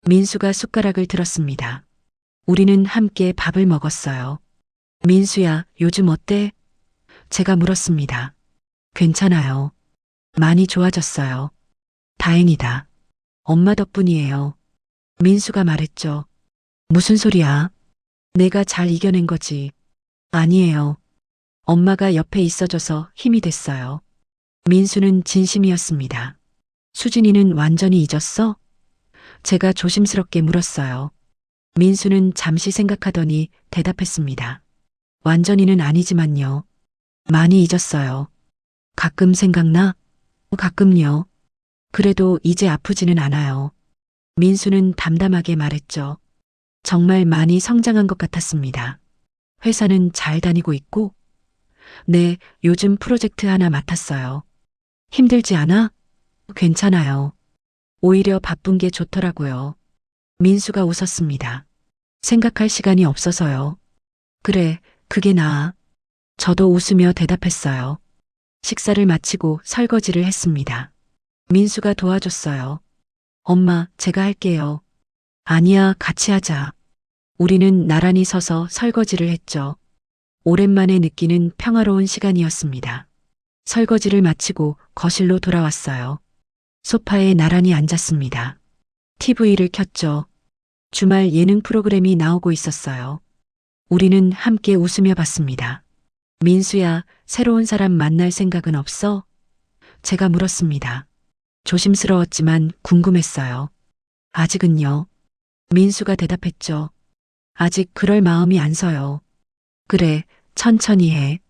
민수가 숟가락을 들었습니다. 우리는 함께 밥을 먹었어요. 민수야, 요즘 어때? 제가 물었습니다. 괜찮아요. 많이 좋아졌어요. 다행이다. 엄마 덕분이에요. 민수가 말했죠. 무슨 소리야? 내가 잘 이겨낸 거지. 아니에요. 엄마가 옆에 있어줘서 힘이 됐어요. 민수는 진심이었습니다. 수진이는 완전히 잊었어? 제가 조심스럽게 물었어요. 민수는 잠시 생각하더니 대답했습니다. 완전히는 아니지만요. 많이 잊었어요. 가끔 생각나? 가끔요. 그래도 이제 아프지는 않아요. 민수는 담담하게 말했죠. 정말 많이 성장한 것 같았습니다. 회사는 잘 다니고 있고? 네, 요즘 프로젝트 하나 맡았어요. 힘들지 않아? 괜찮아요. 오히려 바쁜 게 좋더라고요. 민수가 웃었습니다. 생각할 시간이 없어서요. 그래, 그게 나아. 저도 웃으며 대답했어요. 식사를 마치고 설거지를 했습니다. 민수가 도와줬어요. 엄마, 제가 할게요. 아니야, 같이 하자. 우리는 나란히 서서 설거지를 했죠. 오랜만에 느끼는 평화로운 시간이었습니다. 설거지를 마치고 거실로 돌아왔어요. 소파에 나란히 앉았습니다. TV를 켰죠. 주말 예능 프로그램이 나오고 있었어요. 우리는 함께 웃으며 봤습니다. 민수야, 새로운 사람 만날 생각은 없어? 제가 물었습니다. 조심스러웠지만 궁금했어요. 아직은요. 민수가 대답했죠. 아직 그럴 마음이 안 서요. 그래, 천천히 해.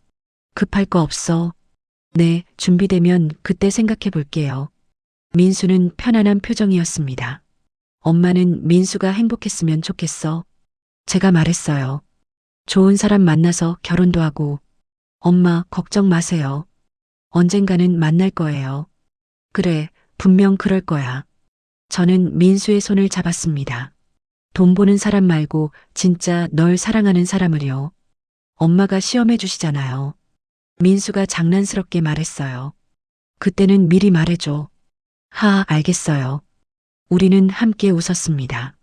급할 거 없어. 네, 준비되면 그때 생각해 볼게요. 민수는 편안한 표정이었습니다. 엄마는 민수가 행복했으면 좋겠어. 제가 말했어요. 좋은 사람 만나서 결혼도 하고. 엄마, 걱정 마세요. 언젠가는 만날 거예요. 그래, 분명 그럴 거야. 저는 민수의 손을 잡았습니다. 돈 보는 사람 말고 진짜 널 사랑하는 사람을요. 엄마가 시험해 주시잖아요. 민수가 장난스럽게 말했어요. 그때는 미리 말해줘. 알겠어요. 우리는 함께 웃었습니다.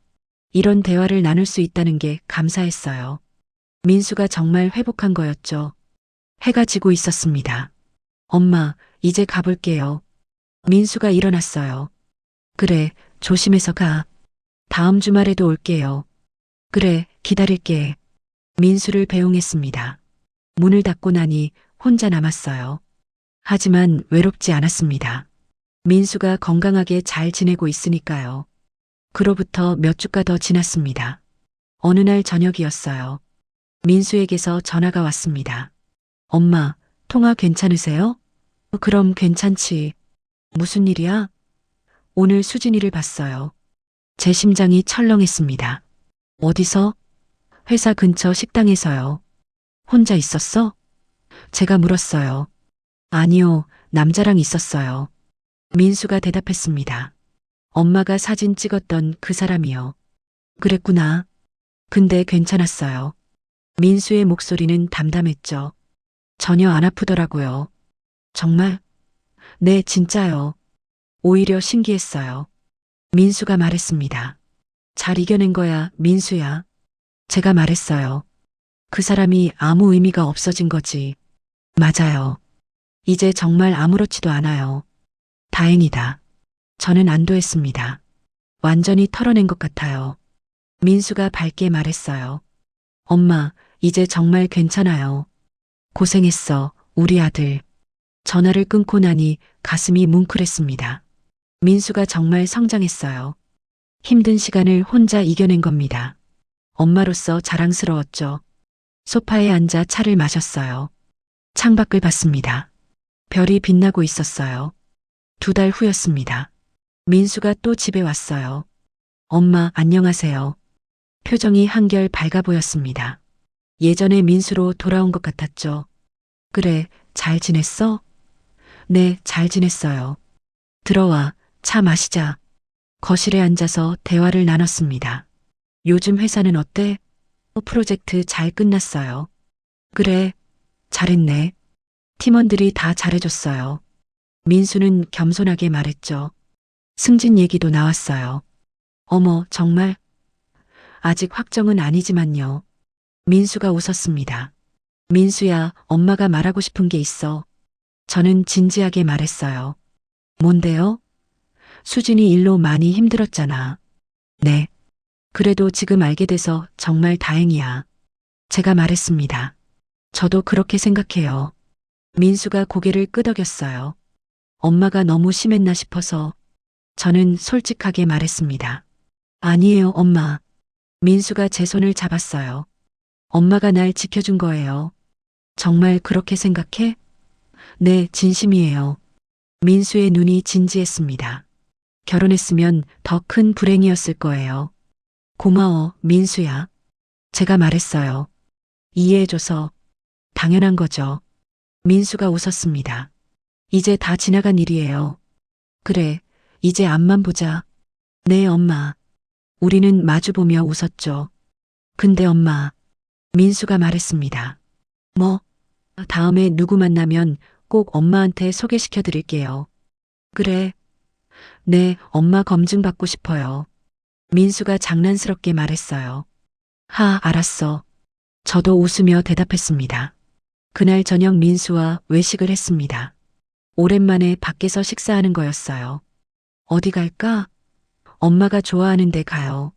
이런 대화를 나눌 수 있다는 게 감사했어요. 민수가 정말 회복한 거였죠. 해가 지고 있었습니다. 엄마, 이제 가볼게요. 민수가 일어났어요. 그래, 조심해서 가. 다음 주말에도 올게요. 그래, 기다릴게. 민수를 배웅했습니다. 문을 닫고 나니 혼자 남았어요. 하지만 외롭지 않았습니다. 민수가 건강하게 잘 지내고 있으니까요. 그로부터 몇 주가 더 지났습니다. 어느 날 저녁이었어요. 민수에게서 전화가 왔습니다. 엄마, 통화 괜찮으세요? 그럼 괜찮지. 무슨 일이야? 오늘 수진이를 봤어요. 제 심장이 철렁했습니다. 어디서? 회사 근처 식당에서요. 혼자 있었어? 제가 물었어요. 아니요, 남자랑 있었어요. 민수가 대답했습니다. 엄마가 사진 찍었던 그 사람이요. 그랬구나. 근데 괜찮았어요. 민수의 목소리는 담담했죠. 전혀 안 아프더라고요. 정말? 네, 진짜요. 오히려 신기했어요. 민수가 말했습니다. 잘 이겨낸 거야, 민수야. 제가 말했어요. 그 사람이 아무 의미가 없어진 거지. 맞아요. 이제 정말 아무렇지도 않아요. 다행이다. 저는 안도했습니다. 완전히 털어낸 것 같아요. 민수가 밝게 말했어요. 엄마, 이제 정말 괜찮아요. 고생했어, 우리 아들. 전화를 끊고 나니 가슴이 뭉클했습니다. 민수가 정말 성장했어요. 힘든 시간을 혼자 이겨낸 겁니다. 엄마로서 자랑스러웠죠. 소파에 앉아 차를 마셨어요. 창밖을 봤습니다. 별이 빛나고 있었어요. 2달 후였습니다. 민수가 또 집에 왔어요. 엄마, 안녕하세요. 표정이 한결 밝아 보였습니다. 예전의 민수로 돌아온 것 같았죠. 그래, 잘 지냈어? 네, 잘 지냈어요. 들어와, 차 마시자. 거실에 앉아서 대화를 나눴습니다. 요즘 회사는 어때? 프로젝트 잘 끝났어요. 그래, 잘했네. 팀원들이 다 잘해줬어요. 민수는 겸손하게 말했죠. 승진 얘기도 나왔어요. 어머, 정말? 아직 확정은 아니지만요. 민수가 웃었습니다. 민수야, 엄마가 말하고 싶은 게 있어. 저는 진지하게 말했어요. 뭔데요? 수진이 일로 많이 힘들었잖아. 네. 그래도 지금 알게 돼서 정말 다행이야. 제가 말했습니다. 저도 그렇게 생각해요. 민수가 고개를 끄덕였어요. 엄마가 너무 심했나 싶어서 저는 솔직하게 말했습니다. 아니에요, 엄마. 민수가 제 손을 잡았어요. 엄마가 날 지켜준 거예요. 정말 그렇게 생각해? 네, 진심이에요. 민수의 눈이 진지했습니다. 결혼했으면 더 큰 불행이었을 거예요. 고마워, 민수야. 제가 말했어요. 이해해줘서 당연한 거죠. 민수가 웃었습니다. 이제 다 지나간 일이에요. 그래, 이제 앞만 보자. 네, 엄마. 우리는 마주보며 웃었죠. 근데 엄마, 민수가 말했습니다. 뭐? 다음에 누구 만나면 꼭 엄마한테 소개시켜 드릴게요. 그래. 네, 엄마 검증 받고 싶어요. 민수가 장난스럽게 말했어요. 알았어. 저도 웃으며 대답했습니다. 그날 저녁 민수와 외식을 했습니다. 오랜만에 밖에서 식사하는 거였어요. 어디 갈까? 엄마가 좋아하는 데 가요.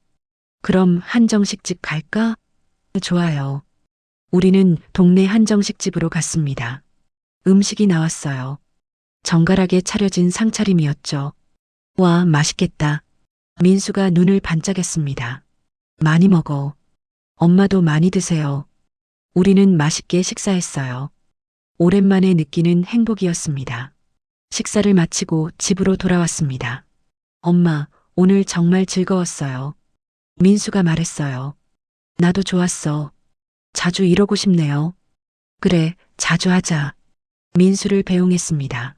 그럼 한정식집 갈까? 좋아요. 우리는 동네 한정식집으로 갔습니다. 음식이 나왔어요. 정갈하게 차려진 상차림이었죠. 와, 맛있겠다. 민수가 눈을 반짝였습니다. 많이 먹어. 엄마도 많이 드세요. 우리는 맛있게 식사했어요. 오랜만에 느끼는 행복이었습니다. 식사를 마치고 집으로 돌아왔습니다. 엄마, 오늘 정말 즐거웠어요. 민수가 말했어요. 나도 좋았어. 자주 이러고 싶네요. 그래, 자주 하자. 민수를 배웅했습니다.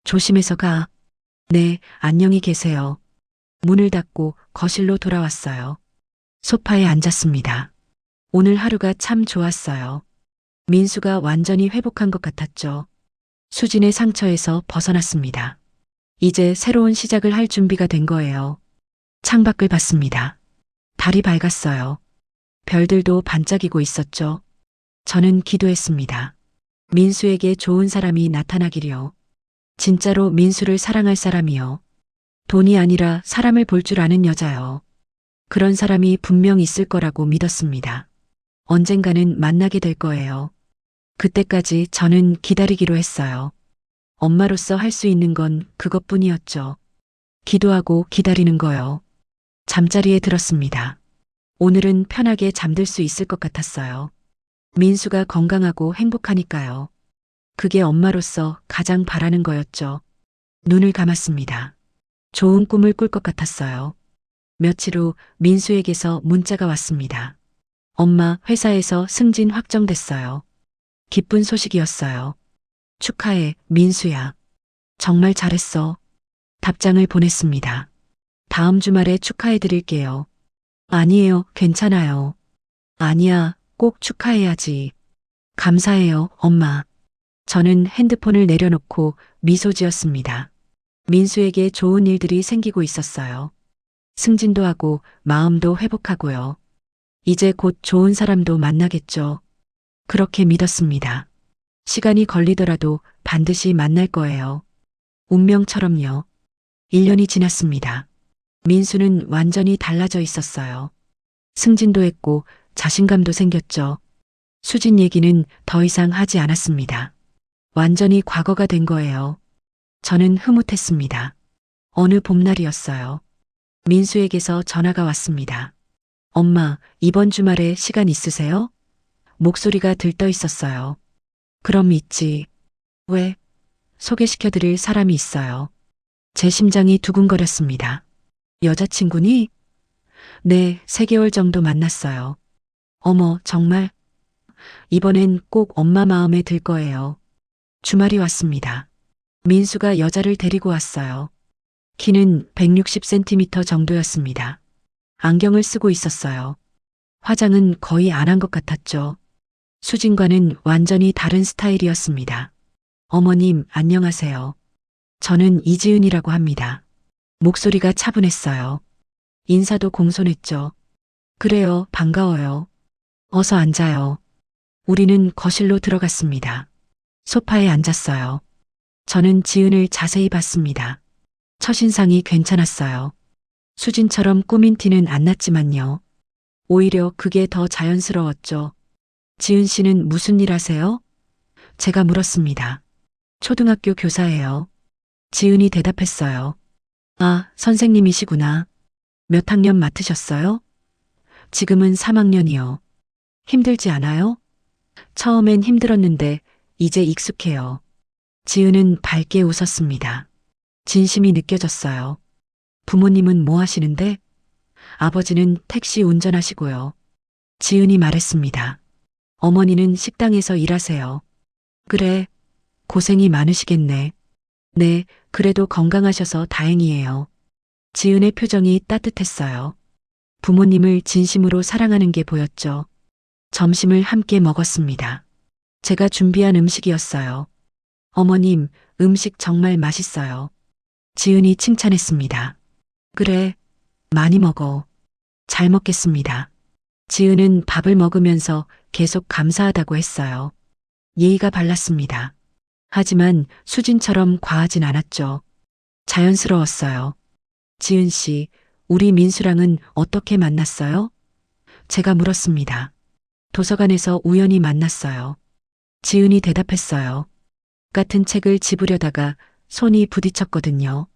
조심해서 가. 네, 안녕히 계세요. 문을 닫고 거실로 돌아왔어요. 소파에 앉았습니다. 오늘 하루가 참 좋았어요. 민수가 완전히 회복한 것 같았죠. 수진의 상처에서 벗어났습니다. 이제 새로운 시작을 할 준비가 된 거예요. 창밖을 봤습니다. 달이 밝았어요. 별들도 반짝이고 있었죠. 저는 기도했습니다. 민수에게 좋은 사람이 나타나기려. 진짜로 민수를 사랑할 사람이요. 돈이 아니라 사람을 볼 줄 아는 여자요. 그런 사람이 분명 있을 거라고 믿었습니다. 언젠가는 만나게 될 거예요. 그때까지 저는 기다리기로 했어요. 엄마로서 할 수 있는 건 그것뿐이었죠. 기도하고 기다리는 거요. 잠자리에 들었습니다. 오늘은 편하게 잠들 수 있을 것 같았어요. 민수가 건강하고 행복하니까요. 그게 엄마로서 가장 바라는 거였죠. 눈을 감았습니다. 좋은 꿈을 꿀 것 같았어요. 며칠 후 민수에게서 문자가 왔습니다. 엄마, 회사에서 승진 확정됐어요. 기쁜 소식이었어요. 축하해, 민수야. 정말 잘했어. 답장을 보냈습니다. 다음 주말에 축하해 드릴게요. 아니에요, 괜찮아요. 아니야, 꼭 축하해야지. 감사해요, 엄마. 저는 핸드폰을 내려놓고 미소 지었습니다. 민수에게 좋은 일들이 생기고 있었어요. 승진도 하고 마음도 회복하고요. 이제 곧 좋은 사람도 만나겠죠. 그렇게 믿었습니다. 시간이 걸리더라도 반드시 만날 거예요. 운명처럼요. 1년이 지났습니다. 민수는 완전히 달라져 있었어요. 승진도 했고 자신감도 생겼죠. 수진 얘기는 더 이상 하지 않았습니다. 완전히 과거가 된 거예요. 저는 흐뭇했습니다. 어느 봄날이었어요. 민수에게서 전화가 왔습니다. 엄마, 이번 주말에 시간 있으세요? 목소리가 들떠 있었어요. 그럼 있지. 왜? 소개시켜드릴 사람이 있어요. 제 심장이 두근거렸습니다. 여자친구니? 네, 3개월 정도 만났어요. 어머, 정말? 이번엔 꼭 엄마 마음에 들 거예요. 주말이 왔습니다. 민수가 여자를 데리고 왔어요. 키는 160cm 정도였습니다. 안경을 쓰고 있었어요. 화장은 거의 안 한 것 같았죠. 수진과는 완전히 다른 스타일이었습니다. 어머님, 안녕하세요. 저는 이지은이라고 합니다. 목소리가 차분했어요. 인사도 공손했죠. 그래요, 반가워요. 어서 앉아요. 우리는 거실로 들어갔습니다. 소파에 앉았어요. 저는 지은을 자세히 봤습니다. 첫인상이 괜찮았어요. 수진처럼 꾸민 티는 안 났지만요. 오히려 그게 더 자연스러웠죠. 지은 씨는 무슨 일 하세요? 제가 물었습니다. 초등학교 교사예요. 지은이 대답했어요. 아, 선생님이시구나. 몇 학년 맡으셨어요? 지금은 3학년이요. 힘들지 않아요? 처음엔 힘들었는데 이제 익숙해요. 지은은 밝게 웃었습니다. 진심이 느껴졌어요. 부모님은 뭐 하시는데? 아버지는 택시 운전하시고요. 지은이 말했습니다. 어머니는 식당에서 일하세요. 그래, 고생이 많으시겠네. 네, 그래도 건강하셔서 다행이에요. 지은의 표정이 따뜻했어요. 부모님을 진심으로 사랑하는 게 보였죠. 점심을 함께 먹었습니다. 제가 준비한 음식이었어요. 어머님, 음식 정말 맛있어요. 지은이 칭찬했습니다. 그래, 많이 먹어. 잘 먹겠습니다. 지은은 밥을 먹으면서 계속 감사하다고 했어요. 예의가 발랐습니다. 하지만 수진처럼 과하진 않았죠. 자연스러웠어요. 지은 씨, 우리 민수랑은 어떻게 만났어요? 제가 물었습니다. 도서관에서 우연히 만났어요. 지은이 대답했어요. 같은 책을 집으려다가 손이 부딪혔거든요.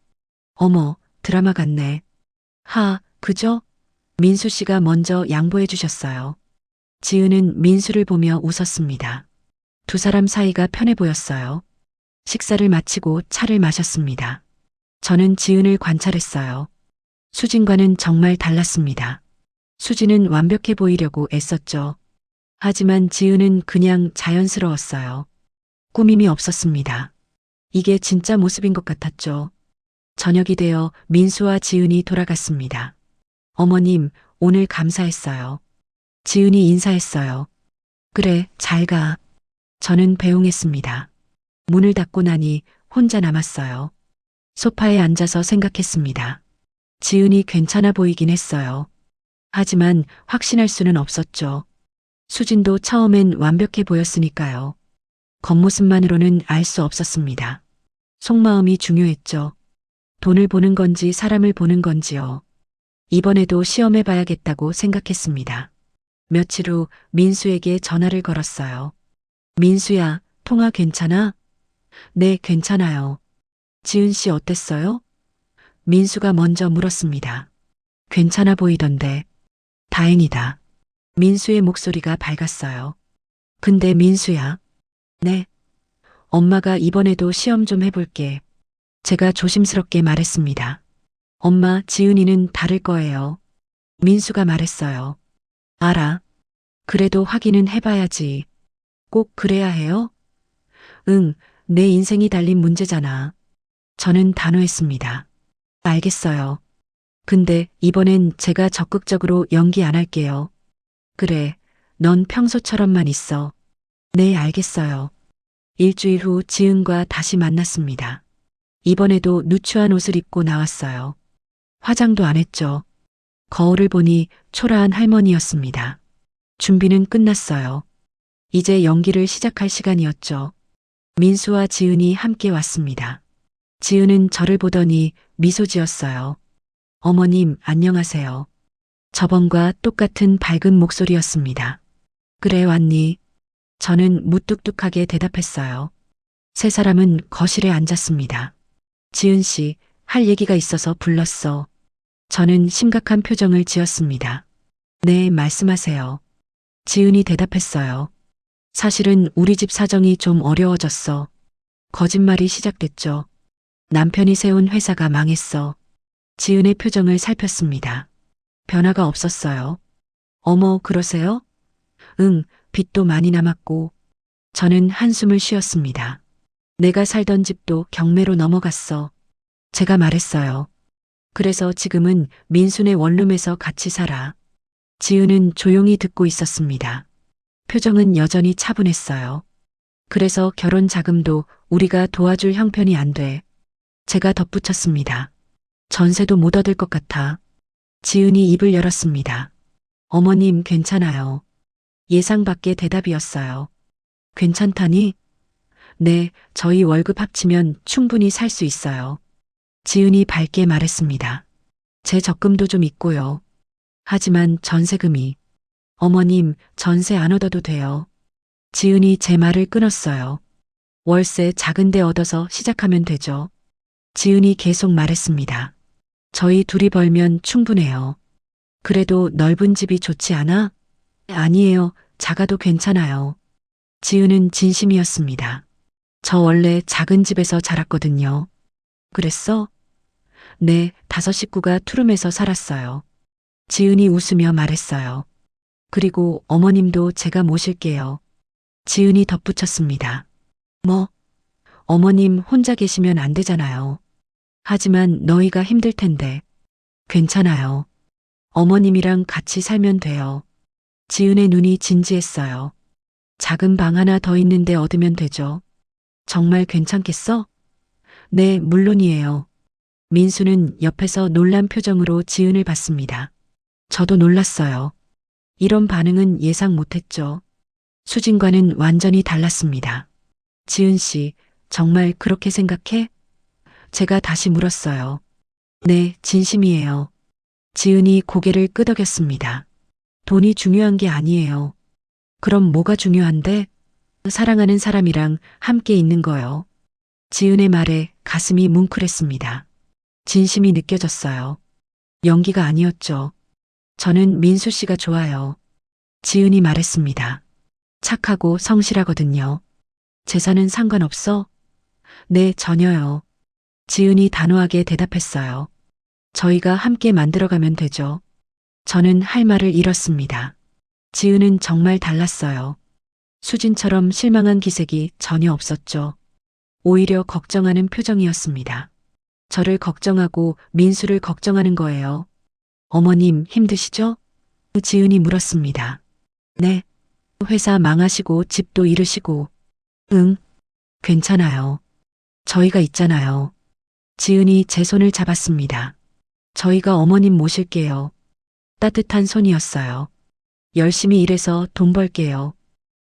어머, 드라마 같네. 하, 그죠? 민수 씨가 먼저 양보해 주셨어요. 지은은 민수를 보며 웃었습니다. 두 사람 사이가 편해 보였어요. 식사를 마치고 차를 마셨습니다. 저는 지은을 관찰했어요. 수진과는 정말 달랐습니다. 수진은 완벽해 보이려고 애썼죠. 하지만 지은은 그냥 자연스러웠어요. 꾸밈이 없었습니다. 이게 진짜 모습인 것 같았죠. 저녁이 되어 민수와 지은이 돌아갔습니다. 어머님, 오늘 감사했어요. 지은이 인사했어요. 그래, 잘 가. 저는 배웅했습니다. 문을 닫고 나니 혼자 남았어요. 소파에 앉아서 생각했습니다. 지은이 괜찮아 보이긴 했어요. 하지만 확신할 수는 없었죠. 수진도 처음엔 완벽해 보였으니까요. 겉모습만으로는 알 수 없었습니다. 속마음이 중요했죠. 돈을 보는 건지 사람을 보는 건지요. 이번에도 시험해 봐야겠다고 생각했습니다. 며칠 후 민수에게 전화를 걸었어요. 민수야, 통화 괜찮아? 네, 괜찮아요. 지은 씨 어땠어요? 민수가 먼저 물었습니다. 괜찮아 보이던데. 다행이다. 민수의 목소리가 밝았어요. 근데 민수야. 네. 엄마가 이번에도 시험 좀 해볼게. 제가 조심스럽게 말했습니다. 엄마, 지은이는 다를 거예요. 민수가 말했어요. 알아. 그래도 확인은 해봐야지. 꼭 그래야 해요? 응, 내 인생이 달린 문제잖아. 저는 단호했습니다. 알겠어요. 근데 이번엔 제가 적극적으로 연기 안 할게요. 그래, 넌 평소처럼만 있어. 네, 알겠어요. 일주일 후 지은과 다시 만났습니다. 이번에도 누추한 옷을 입고 나왔어요. 화장도 안 했죠. 거울을 보니 초라한 할머니였습니다. 준비는 끝났어요. 이제 연기를 시작할 시간이었죠. 민수와 지은이 함께 왔습니다. 지은은 저를 보더니 미소 지었어요. 어머님, 안녕하세요. 저번과 똑같은 밝은 목소리였습니다. 그래, 왔니? 저는 무뚝뚝하게 대답했어요. 세 사람은 거실에 앉았습니다. 지은 씨, 할 얘기가 있어서 불렀어. 저는 심각한 표정을 지었습니다. 네, 말씀하세요. 지은이 대답했어요. 사실은 우리 집 사정이 좀 어려워졌어. 거짓말이 시작됐죠. 남편이 세운 회사가 망했어. 지은의 표정을 살폈습니다. 변화가 없었어요. 어머, 그러세요? 응, 빚도 많이 남았고. 저는 한숨을 쉬었습니다. 내가 살던 집도 경매로 넘어갔어. 제가 말했어요. 그래서 지금은 민수네 원룸에서 같이 살아. 지은은 조용히 듣고 있었습니다. 표정은 여전히 차분했어요. 그래서 결혼 자금도 우리가 도와줄 형편이 안 돼. 제가 덧붙였습니다. 전세도 못 얻을 것 같아. 지은이 입을 열었습니다. 어머님, 괜찮아요. 예상 밖의 대답이었어요. 괜찮다니? 네, 저희 월급 합치면 충분히 살 수 있어요. 지은이 밝게 말했습니다. 제 적금도 좀 있고요. 하지만 전세금이. 어머님, 전세 안 얻어도 돼요. 지은이 제 말을 끊었어요. 월세 작은 데 얻어서 시작하면 되죠. 지은이 계속 말했습니다. 저희 둘이 벌면 충분해요. 그래도 넓은 집이 좋지 않아? 아니에요. 작아도 괜찮아요. 지은은 진심이었습니다. 저 원래 작은 집에서 자랐거든요. 그랬어? 네, 5식구가 투룸에서 살았어요. 지은이 웃으며 말했어요. 그리고 어머님도 제가 모실게요. 지은이 덧붙였습니다. 뭐? 어머님 혼자 계시면 안 되잖아요. 하지만 너희가 힘들 텐데. 괜찮아요. 어머님이랑 같이 살면 돼요. 지은의 눈이 진지했어요. 작은 방 하나 더 있는데 얻으면 되죠. 정말 괜찮겠어? 네, 물론이에요. 민수는 옆에서 놀란 표정으로 지은을 봤습니다. 저도 놀랐어요. 이런 반응은 예상 못했죠. 수진과는 완전히 달랐습니다. 지은 씨, 정말 그렇게 생각해? 제가 다시 물었어요. 네, 진심이에요. 지은이 고개를 끄덕였습니다. 돈이 중요한 게 아니에요. 그럼 뭐가 중요한데? 사랑하는 사람이랑 함께 있는 거요. 지은의 말에 가슴이 뭉클했습니다. 진심이 느껴졌어요. 연기가 아니었죠. 저는 민수 씨가 좋아요. 지은이 말했습니다. 착하고 성실하거든요. 재산은 상관없어? 네, 전혀요. 지은이 단호하게 대답했어요. 저희가 함께 만들어가면 되죠. 저는 할 말을 잃었습니다. 지은은 정말 달랐어요. 수진처럼 실망한 기색이 전혀 없었죠. 오히려 걱정하는 표정이었습니다. 저를 걱정하고 민수를 걱정하는 거예요. 어머님 힘드시죠? 지은이 물었습니다. 네. 회사 망하시고 집도 잃으시고 응, 괜찮아요. 저희가 있잖아요. 지은이 제 손을 잡았습니다. 저희가 어머님 모실게요. 따뜻한 손이었어요. 열심히 일해서 돈 벌게요.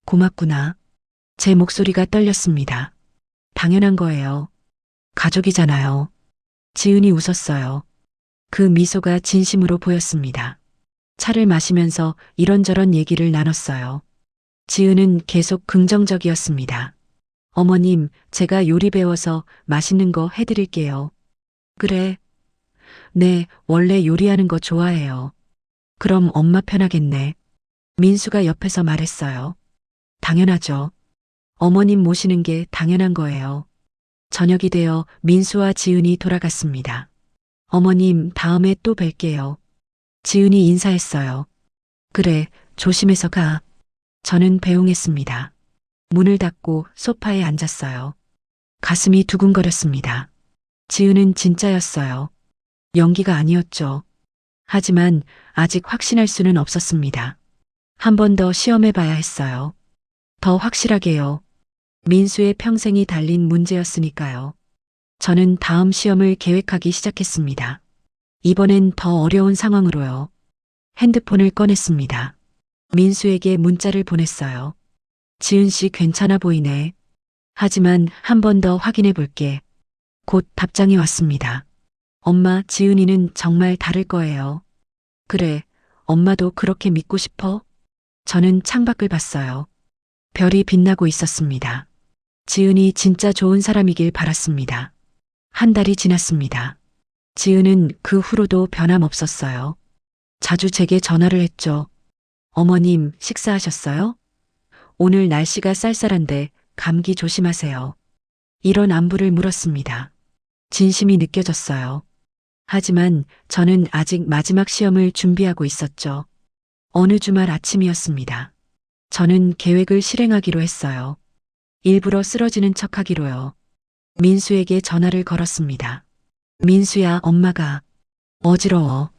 고맙구나. 제 목소리가 떨렸습니다. 당연한 거예요. 가족이잖아요. 지은이 웃었어요. 그 미소가 진심으로 보였습니다. 차를 마시면서 이런저런 얘기를 나눴어요. 지은은 계속 긍정적이었습니다. 어머님, 제가 요리 배워서 맛있는 거 해드릴게요. 그래. 네, 원래 요리하는 거 좋아해요. 그럼 엄마 편하겠네. 민수가 옆에서 말했어요. 당연하죠. 어머님 모시는 게 당연한 거예요. 저녁이 되어 민수와 지은이 돌아갔습니다. 어머님, 다음에 또 뵐게요. 지은이 인사했어요. 그래, 조심해서 가. 저는 배웅했습니다. 문을 닫고 소파에 앉았어요. 가슴이 두근거렸습니다. 지은은 진짜였어요. 연기가 아니었죠. 하지만 아직 확신할 수는 없었습니다. 한 번 더 시험해 봐야 했어요. 더 확실하게요. 민수의 평생이 달린 문제였으니까요. 저는 다음 시험을 계획하기 시작했습니다. 이번엔 더 어려운 상황으로요. 핸드폰을 꺼냈습니다. 민수에게 문자를 보냈어요. 지은 씨 괜찮아 보이네. 하지만 한 번 더 확인해 볼게. 곧 답장이 왔습니다. 엄마, 지은이는 정말 다를 거예요. 그래, 엄마도 그렇게 믿고 싶어? 저는 창밖을 봤어요. 별이 빛나고 있었습니다. 지은이 진짜 좋은 사람이길 바랐습니다. 한 달이 지났습니다. 지은은 그 후로도 변함없었어요. 자주 제게 전화를 했죠. 어머님, 식사하셨어요? 오늘 날씨가 쌀쌀한데 감기 조심하세요. 이런 안부를 물었습니다. 진심이 느껴졌어요. 하지만 저는 아직 마지막 시험을 준비하고 있었죠. 어느 주말 아침이었습니다. 저는 계획을 실행하기로 했어요. 일부러 쓰러지는 척하기로요. 민수에게 전화를 걸었습니다. 민수야, 엄마가 어지러워.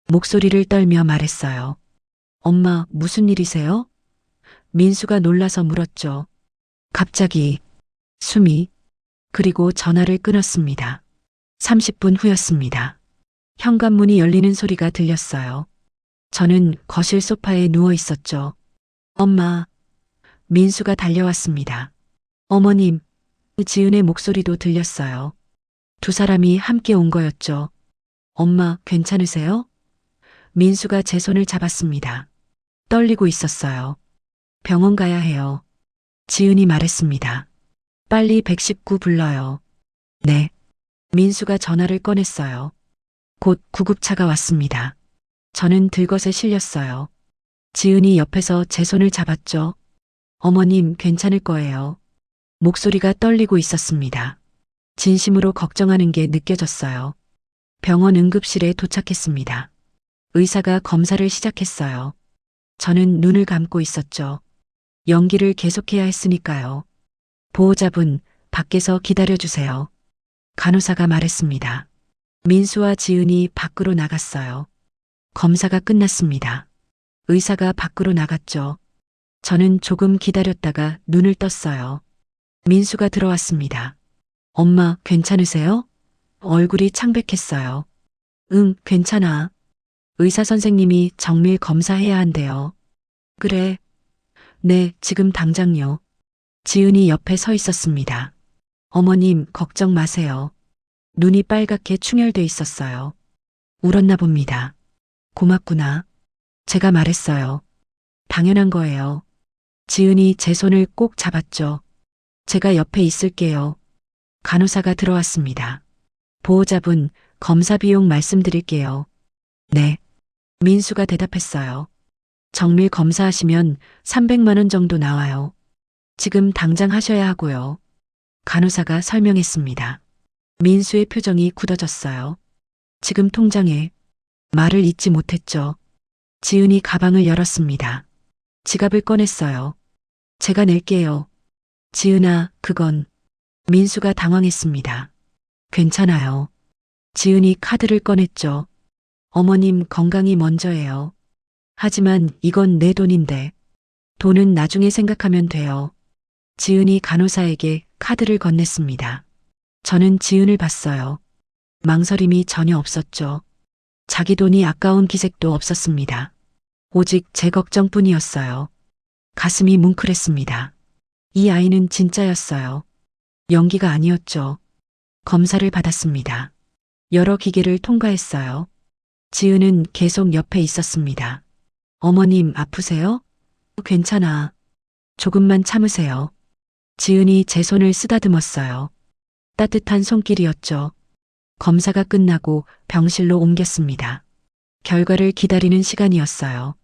목소리를 떨며 말했어요. 엄마, 무슨 일이세요? 민수가 놀라서 물었죠. 갑자기 숨이, 그리고 전화를 끊었습니다. 30분 후였습니다. 현관문이 열리는 소리가 들렸어요. 저는 거실 소파에 누워 있었죠. 엄마, 민수가 달려왔습니다. 어머님, 지은의 목소리도 들렸어요. 두 사람이 함께 온 거였죠. 엄마, 괜찮으세요? 민수가 제 손을 잡았습니다. 떨리고 있었어요. 병원 가야 해요. 지은이 말했습니다. 빨리 119 불러요. 네. 민수가 전화를 꺼냈어요. 곧 구급차가 왔습니다. 저는 들것에 실렸어요. 지은이 옆에서 제 손을 잡았죠. 어머님, 괜찮을 거예요. 목소리가 떨리고 있었습니다. 진심으로 걱정하는 게 느껴졌어요. 병원 응급실에 도착했습니다. 의사가 검사를 시작했어요. 저는 눈을 감고 있었죠. 연기를 계속해야 했으니까요. 보호자분, 밖에서 기다려주세요. 간호사가 말했습니다. 민수와 지은이 밖으로 나갔어요. 검사가 끝났습니다. 의사가 밖으로 나갔죠. 저는 조금 기다렸다가 눈을 떴어요. 민수가 들어왔습니다. 엄마, 괜찮으세요? 얼굴이 창백했어요. 응, 괜찮아. 의사 선생님이 정밀 검사해야 한대요. 그래. 네, 지금 당장요. 지은이 옆에 서 있었습니다. 어머님, 걱정 마세요. 눈이 빨갛게 충혈돼 있었어요. 울었나 봅니다. 고맙구나. 제가 말했어요. 당연한 거예요. 지은이 제 손을 꼭 잡았죠. 제가 옆에 있을게요. 간호사가 들어왔습니다. 보호자분, 검사 비용 말씀드릴게요. 네. 민수가 대답했어요. 정밀 검사하시면 300만 원 정도 나와요. 지금 당장 하셔야 하고요. 간호사가 설명했습니다. 민수의 표정이 굳어졌어요. 지금 통장에 말을 잇지 못했죠. 지은이 가방을 열었습니다. 지갑을 꺼냈어요. 제가 낼게요. 지은아, 그건. 민수가 당황했습니다. 괜찮아요. 지은이 카드를 꺼냈죠. 어머님 건강이 먼저예요. 하지만 이건 내 돈인데. 돈은 나중에 생각하면 돼요. 지은이 간호사에게 카드를 건넸습니다. 저는 지은을 봤어요. 망설임이 전혀 없었죠. 자기 돈이 아까운 기색도 없었습니다. 오직 제 걱정뿐이었어요. 가슴이 뭉클했습니다. 이 아이는 진짜였어요. 연기가 아니었죠. 검사를 받았습니다. 여러 기계를 통과했어요. 지은은 계속 옆에 있었습니다. 어머님 아프세요? 괜찮아. 조금만 참으세요. 지은이 제 손을 쓰다듬었어요. 따뜻한 손길이었죠. 검사가 끝나고 병실로 옮겼습니다. 결과를 기다리는 시간이었어요.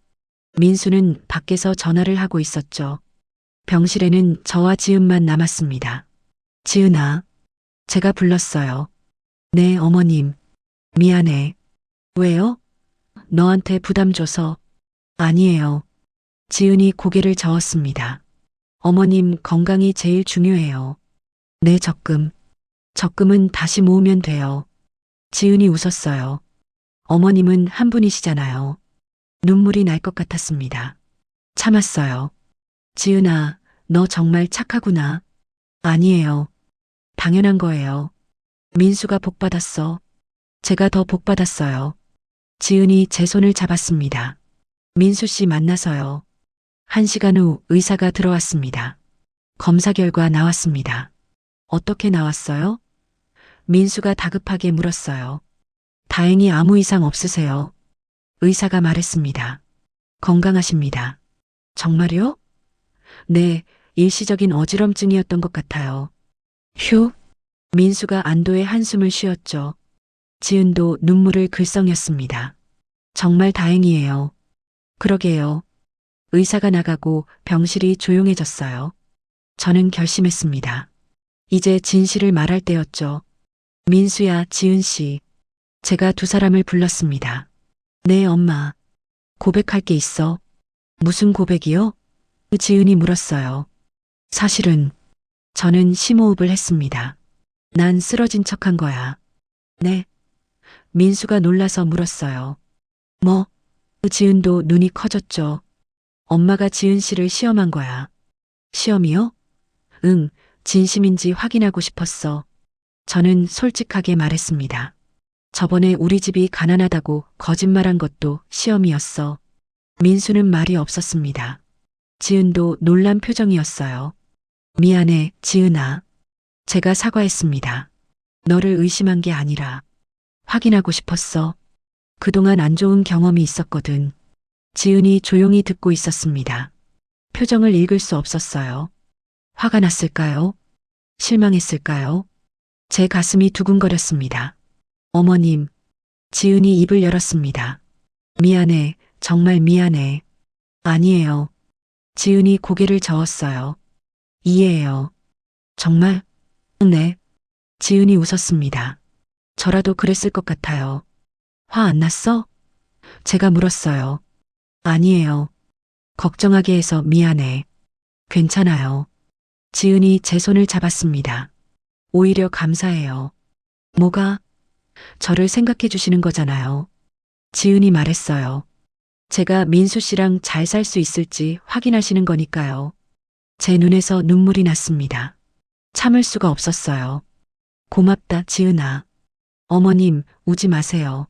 민수는 밖에서 전화를 하고 있었죠. 병실에는 저와 지은만 남았습니다. 지은아, 제가 불렀어요. 네, 어머님. 미안해. 왜요? 너한테 부담 줘서. 아니에요. 지은이 고개를 저었습니다. 어머님 건강이 제일 중요해요. 네, 적금은 다시 모으면 돼요. 지은이 웃었어요. 어머님은 한 분이시잖아요. 눈물이 날 것 같았습니다. 참았어요. 지은아, 너 정말 착하구나. 아니에요. 당연한 거예요. 민수가 복 받았어. 제가 더 복 받았어요. 지은이 제 손을 잡았습니다. 민수 씨 만나서요. 1시간 후 의사가 들어왔습니다. 검사 결과 나왔습니다. 어떻게 나왔어요? 민수가 다급하게 물었어요. 다행히 아무 이상 없으세요. 의사가 말했습니다. 건강하십니다. 정말요? 네, 일시적인 어지럼증이었던 것 같아요. 휴. 민수가 안도의 한숨을 쉬었죠. 지은도 눈물을 글썽였습니다. 정말 다행이에요. 그러게요. 의사가 나가고 병실이 조용해졌어요. 저는 결심했습니다. 이제 진실을 말할 때였죠. 민수야, 지은 씨. 제가 두 사람을 불렀습니다. 네, 엄마. 고백할 게 있어. 무슨 고백이요? 지은이 물었어요. 사실은 저는 심호흡을 했습니다. 난 쓰러진 척한 거야. 네. 민수가 놀라서 물었어요. 뭐? 지은도 눈이 커졌죠. 엄마가 지은 씨를 시험한 거야. 시험이요? 응, 진심인지 확인하고 싶었어. 저는 솔직하게 말했습니다. 저번에 우리 집이 가난하다고 거짓말한 것도 시험이었어. 민수는 말이 없었습니다. 지은도 놀란 표정이었어요. 미안해, 지은아. 제가 사과했습니다. 너를 의심한 게 아니라 확인하고 싶었어. 그동안 안 좋은 경험이 있었거든. 지은이 조용히 듣고 있었습니다. 표정을 읽을 수 없었어요. 화가 났을까요? 실망했을까요? 제 가슴이 두근거렸습니다. 어머님, 지은이 입을 열었습니다. 미안해, 정말 미안해. 아니에요. 지은이 고개를 저었어요. 이해해요. 정말? 네. 지은이 웃었습니다. 저라도 그랬을 것 같아요. 화 안 났어? 제가 물었어요. 아니에요. 걱정하게 해서 미안해. 괜찮아요. 지은이 제 손을 잡았습니다. 오히려 감사해요. 뭐가? 저를 생각해 주시는 거잖아요. 지은이 말했어요. 제가 민수 씨랑 잘 살 수 있을지 확인하시는 거니까요. 제 눈에서 눈물이 났습니다. 참을 수가 없었어요. 고맙다, 지은아. 어머님, 우지 마세요.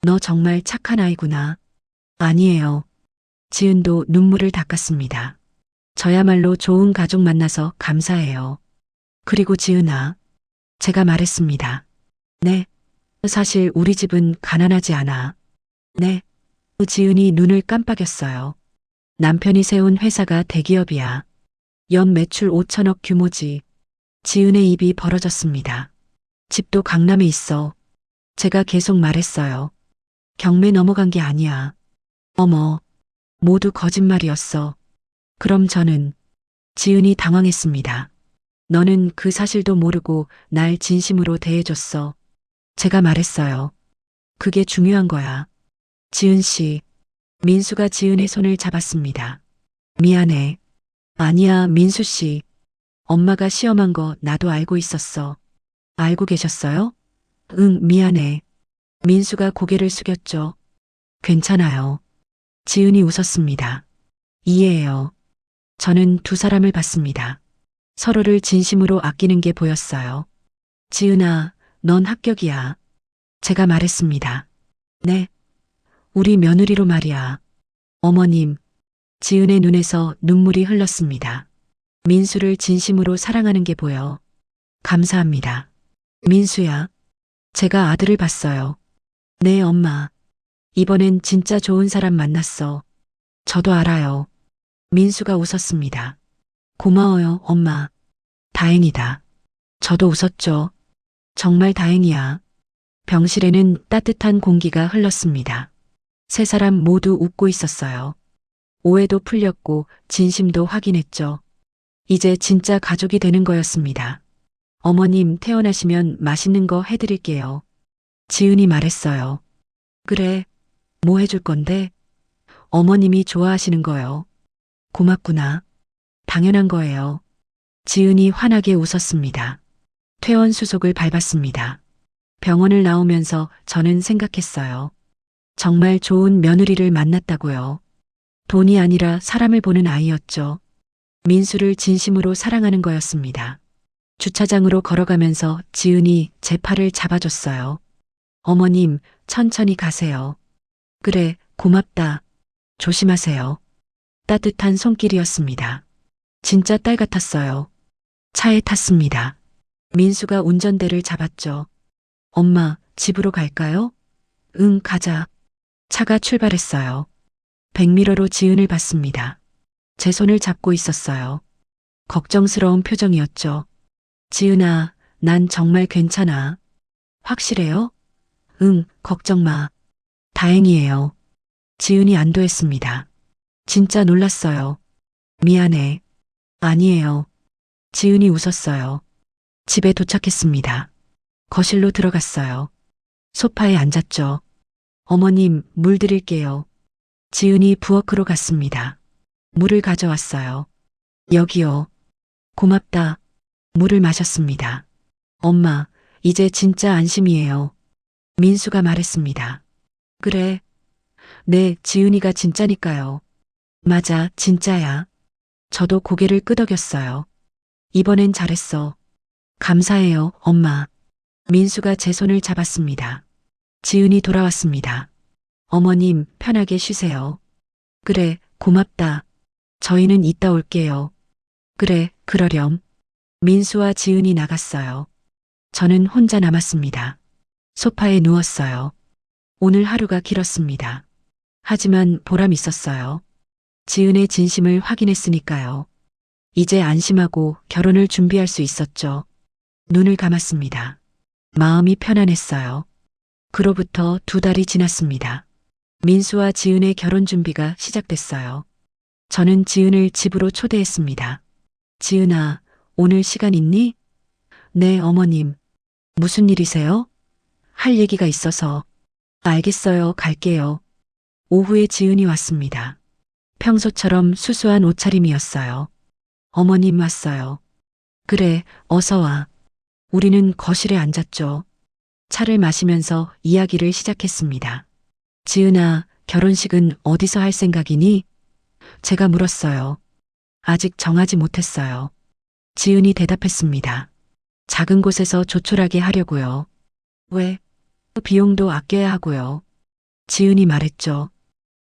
너 정말 착한 아이구나. 아니에요. 지은도 눈물을 닦았습니다. 저야말로 좋은 가족 만나서 감사해요. 그리고 지은아, 제가 말했습니다. 네. 사실 우리 집은 가난하지 않아. 네. 지은이 눈을 깜빡였어요. 남편이 세운 회사가 대기업이야. 연 매출 5천억 규모지. 지은의 입이 벌어졌습니다. 집도 강남에 있어. 제가 계속 말했어요. 경매 넘어간 게 아니야. 어머, 모두 거짓말이었어. 그럼 저는 지은이 당황했습니다. 너는 그 사실도 모르고 날 진심으로 대해줬어. 제가 말했어요. 그게 중요한 거야. 지은 씨, 민수가 지은의 손을 잡았습니다. 미안해. 아니야, 민수 씨. 엄마가 시험한 거 나도 알고 있었어. 알고 계셨어요? 응, 미안해. 민수가 고개를 숙였죠. 괜찮아요. 지은이 웃었습니다. 이해해요. 저는 두 사람을 봤습니다. 서로를 진심으로 아끼는 게 보였어요. 지은아, 넌 합격이야. 제가 말했습니다. 네, 우리 며느리로 말이야. 어머님, 지은의 눈에서 눈물이 흘렀습니다. 민수를 진심으로 사랑하는 게 보여. 감사합니다. 민수야, 제가 아들을 봤어요. 네, 엄마. 이번엔 진짜 좋은 사람 만났어. 저도 알아요. 민수가 웃었습니다. 고마워요, 엄마. 다행이다. 저도 웃었죠. 정말 다행이야. 병실에는 따뜻한 공기가 흘렀습니다. 세 사람 모두 웃고 있었어요. 오해도 풀렸고 진심도 확인했죠. 이제 진짜 가족이 되는 거였습니다. 어머님 퇴원하시면 맛있는 거 해드릴게요. 지은이 말했어요. 그래, 뭐 해줄 건데? 어머님이 좋아하시는 거요. 고맙구나. 당연한 거예요. 지은이 환하게 웃었습니다. 퇴원 수속을 밟았습니다. 병원을 나오면서 저는 생각했어요. 정말 좋은 며느리를 만났다고요. 돈이 아니라 사람을 보는 아이였죠. 민수를 진심으로 사랑하는 거였습니다. 주차장으로 걸어가면서 지은이 제 팔을 잡아줬어요. 어머님, 천천히 가세요. 그래, 고맙다. 조심하세요. 따뜻한 손길이었습니다. 진짜 딸 같았어요. 차에 탔습니다. 민수가 운전대를 잡았죠. 엄마, 집으로 갈까요? 응, 가자. 차가 출발했어요. 백미러로 지은을 봤습니다. 제 손을 잡고 있었어요. 걱정스러운 표정이었죠. 지은아, 난 정말 괜찮아. 확실해요? 응, 걱정 마. 다행이에요. 지은이 안도했습니다. 진짜 놀랐어요. 미안해. 아니에요. 지은이 웃었어요. 집에 도착했습니다. 거실로 들어갔어요. 소파에 앉았죠. 어머님, 물 드릴게요. 지은이 부엌으로 갔습니다. 물을 가져왔어요. 여기요. 고맙다. 물을 마셨습니다. 엄마, 이제 진짜 안심이에요. 민수가 말했습니다. 그래. 네, 지은이가 진짜니까요. 맞아, 진짜야. 저도 고개를 끄덕였어요. 이번엔 잘했어. 감사해요, 엄마. 민수가 제 손을 잡았습니다. 지은이 돌아왔습니다. 어머님, 편하게 쉬세요. 그래, 고맙다. 저희는 이따 올게요. 그래, 그러렴. 민수와 지은이 나갔어요. 저는 혼자 남았습니다. 소파에 누웠어요. 오늘 하루가 길었습니다. 하지만 보람 있었어요. 지은의 진심을 확인했으니까요. 이제 안심하고 결혼을 준비할 수 있었죠. 눈을 감았습니다. 마음이 편안했어요. 그로부터 2달이 지났습니다. 민수와 지은의 결혼 준비가 시작됐어요. 저는 지은을 집으로 초대했습니다. 지은아, 오늘 시간 있니? 네, 어머님. 무슨 일이세요? 할 얘기가 있어서. 알겠어요, 갈게요. 오후에 지은이 왔습니다. 평소처럼 수수한 옷차림이었어요. 어머님 왔어요. 그래, 어서 와. 우리는 거실에 앉았죠. 차를 마시면서 이야기를 시작했습니다. 지은아, 결혼식은 어디서 할 생각이니? 제가 물었어요. 아직 정하지 못했어요. 지은이 대답했습니다. 작은 곳에서 조촐하게 하려고요. 왜? 비용도 아껴야 하고요. 지은이 말했죠.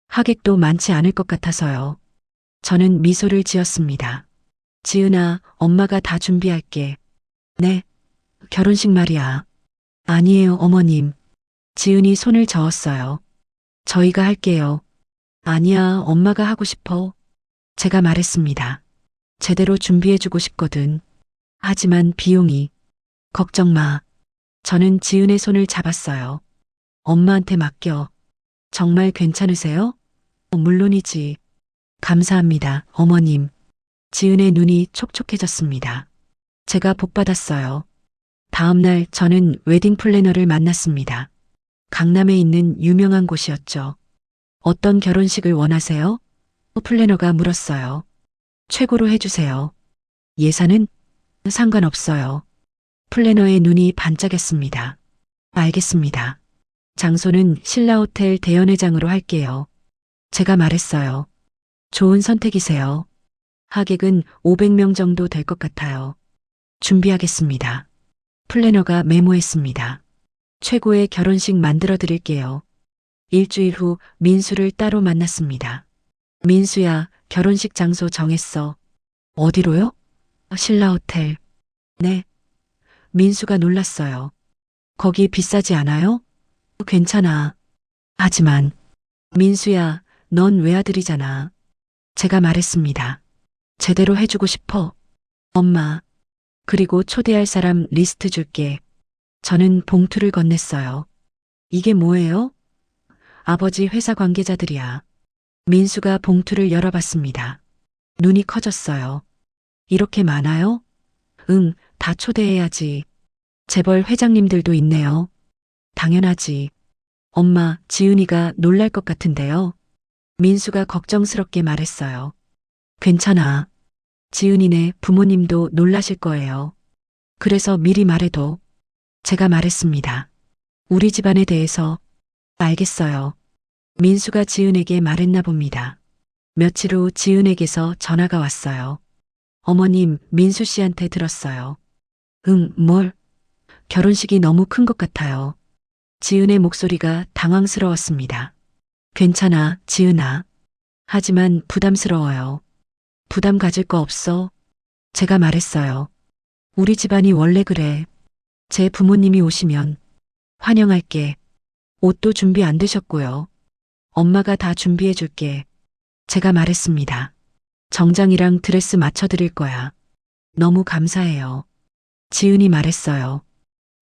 하객도 많지 않을 것 같아서요. 저는 미소를 지었습니다. 지은아, 엄마가 다 준비할게. 네. 결혼식 말이야. 아니에요, 어머님. 지은이 손을 저었어요. 저희가 할게요. 아니야, 엄마가 하고 싶어. 제가 말했습니다. 제대로 준비해주고 싶거든. 하지만 비용이. 걱정 마. 저는 지은의 손을 잡았어요. 엄마한테 맡겨. 정말 괜찮으세요? 물론이지. 감사합니다, 어머님. 지은의 눈이 촉촉해졌습니다. 제가 복받았어요. 다음 날 저는 웨딩 플래너를 만났습니다. 강남에 있는 유명한 곳이었죠. 어떤 결혼식을 원하세요? 플래너가 물었어요. 최고로 해주세요. 예산은? 상관없어요. 플래너의 눈이 반짝였습니다. 알겠습니다. 장소는 신라호텔 대연회장으로 할게요. 제가 말했어요. 좋은 선택이세요. 하객은 500명 정도 될 것 같아요. 준비하겠습니다. 플래너가 메모했습니다. 최고의 결혼식 만들어 드릴게요. 일주일 후 민수를 따로 만났습니다. 민수야, 결혼식 장소 정했어. 어디로요? 신라 호텔. 네. 민수가 놀랐어요. 거기 비싸지 않아요? 괜찮아. 하지만, 민수야, 넌 외아들이잖아. 제가 말했습니다. 제대로 해주고 싶어. 엄마. 그리고 초대할 사람 리스트 줄게. 저는 봉투를 건넸어요. 이게 뭐예요? 아버지 회사 관계자들이야. 민수가 봉투를 열어봤습니다. 눈이 커졌어요. 이렇게 많아요? 응, 다 초대해야지. 재벌 회장님들도 있네요. 당연하지. 엄마, 지은이가 놀랄 것 같은데요. 민수가 걱정스럽게 말했어요. 괜찮아. 지은이네 부모님도 놀라실 거예요. 그래서 미리 말해도 제가 말했습니다. 우리 집안에 대해서 알겠어요. 민수가 지은에게 말했나 봅니다. 며칠 후 지은에게서 전화가 왔어요. 어머님, 민수 씨한테 들었어요. 응, 뭘? 결혼식이 너무 큰 것 같아요. 지은의 목소리가 당황스러웠습니다. 괜찮아, 지은아. 하지만 부담스러워요. 부담 가질 거 없어. 제가 말했어요. 우리 집안이 원래 그래. 제 부모님이 오시면 환영할게. 옷도 준비 안 되셨고요. 엄마가 다 준비해 줄게. 제가 말했습니다. 정장이랑 드레스 맞춰드릴 거야. 너무 감사해요. 지은이 말했어요.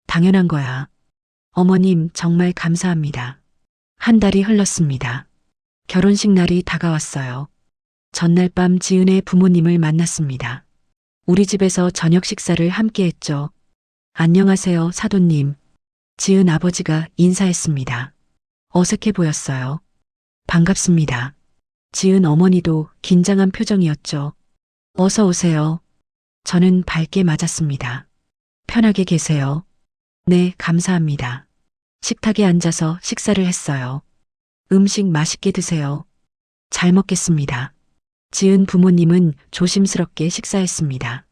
당연한 거야. 어머님 정말 감사합니다. 한 달이 흘렀습니다. 결혼식 날이 다가왔어요. 전날 밤 지은의 부모님을 만났습니다. 우리 집에서 저녁 식사를 함께 했죠. 안녕하세요, 사돈님. 지은 아버지가 인사했습니다. 어색해 보였어요. 반갑습니다. 지은 어머니도 긴장한 표정이었죠. 어서 오세요. 저는 밝게 맞았습니다. 편하게 계세요. 네, 감사합니다. 식탁에 앉아서 식사를 했어요. 음식 맛있게 드세요. 잘 먹겠습니다. 지은 부모님은 조심스럽게 식사했습니다.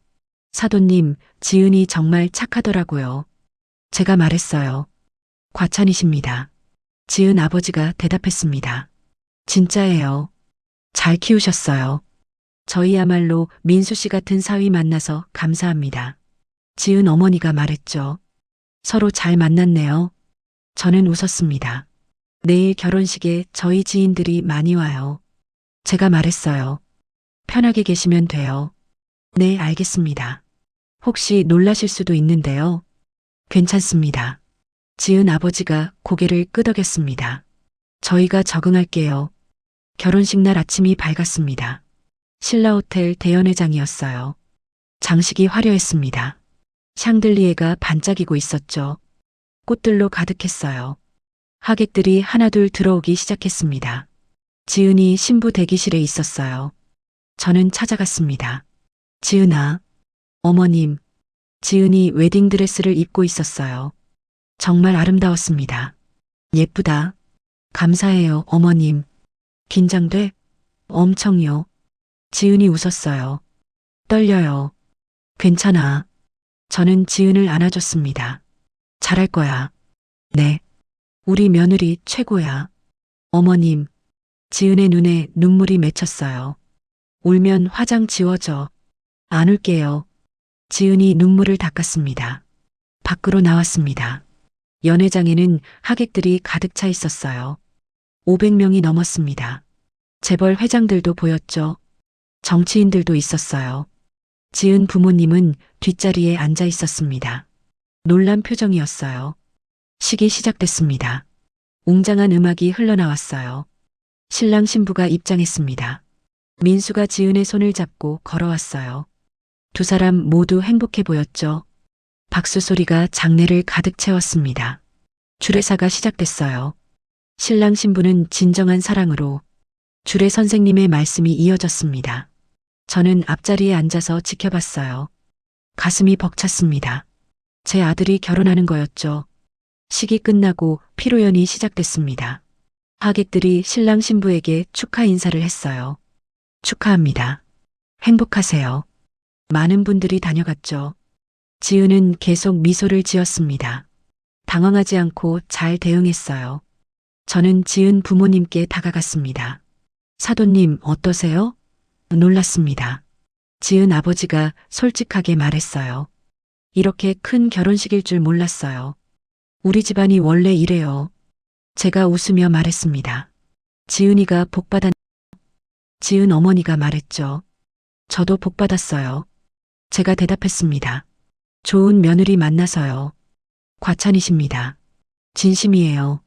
사돈님, 지은이 정말 착하더라고요. 제가 말했어요. 과찬이십니다. 지은 아버지가 대답했습니다. 진짜예요. 잘 키우셨어요. 저희야말로 민수 씨 같은 사위 만나서 감사합니다. 지은 어머니가 말했죠. 서로 잘 만났네요. 저는 웃었습니다. 내일 결혼식에 저희 지인들이 많이 와요. 제가 말했어요. 편하게 계시면 돼요. 네, 알겠습니다. 혹시 놀라실 수도 있는데요. 괜찮습니다. 지은 아버지가 고개를 끄덕였습니다. 저희가 적응할게요. 결혼식 날 아침이 밝았습니다. 신라 호텔 대연회장이었어요. 장식이 화려했습니다. 샹들리에가 반짝이고 있었죠. 꽃들로 가득했어요. 하객들이 하나둘 들어오기 시작했습니다. 지은이 신부 대기실에 있었어요. 저는 찾아갔습니다. 지은아, 어머님, 지은이 웨딩드레스를 입고 있었어요. 정말 아름다웠습니다. 예쁘다. 감사해요, 어머님. 긴장돼? 엄청요. 지은이 웃었어요. 떨려요. 괜찮아. 저는 지은을 안아줬습니다. 잘할 거야. 네. 우리 며느리 최고야. 어머님, 지은의 눈에 눈물이 맺혔어요. 울면 화장 지워져. 안 울게요. 지은이 눈물을 닦았습니다. 밖으로 나왔습니다. 연회장에는 하객들이 가득 차 있었어요. 500명이 넘었습니다. 재벌 회장들도 보였죠. 정치인들도 있었어요. 지은 부모님은 뒷자리에 앉아 있었습니다. 놀란 표정이었어요. 식이 시작됐습니다. 웅장한 음악이 흘러나왔어요. 신랑 신부가 입장했습니다. 민수가 지은의 손을 잡고 걸어왔어요. 두 사람 모두 행복해 보였죠. 박수 소리가 장례를 가득 채웠습니다. 주례사가 시작됐어요. 신랑 신부는 진정한 사랑으로 주례 선생님의 말씀이 이어졌습니다. 저는 앞자리에 앉아서 지켜봤어요. 가슴이 벅찼습니다. 제 아들이 결혼하는 거였죠. 식이 끝나고 피로연이 시작됐습니다. 하객들이 신랑 신부에게 축하 인사를 했어요. 축하합니다. 행복하세요. 많은 분들이 다녀갔죠. 지은은 계속 미소를 지었습니다. 당황하지 않고 잘 대응했어요. 저는 지은 부모님께 다가갔습니다. 사돈님 어떠세요? 놀랐습니다. 지은 아버지가 솔직하게 말했어요. 이렇게 큰 결혼식일 줄 몰랐어요. 우리 집안이 원래 이래요. 제가 웃으며 말했습니다. 지은이가 복받았. 지은 어머니가 말했죠. 저도 복받았어요. 제가 대답했습니다. 좋은 며느리 만나서요. 과찬이십니다. 진심이에요.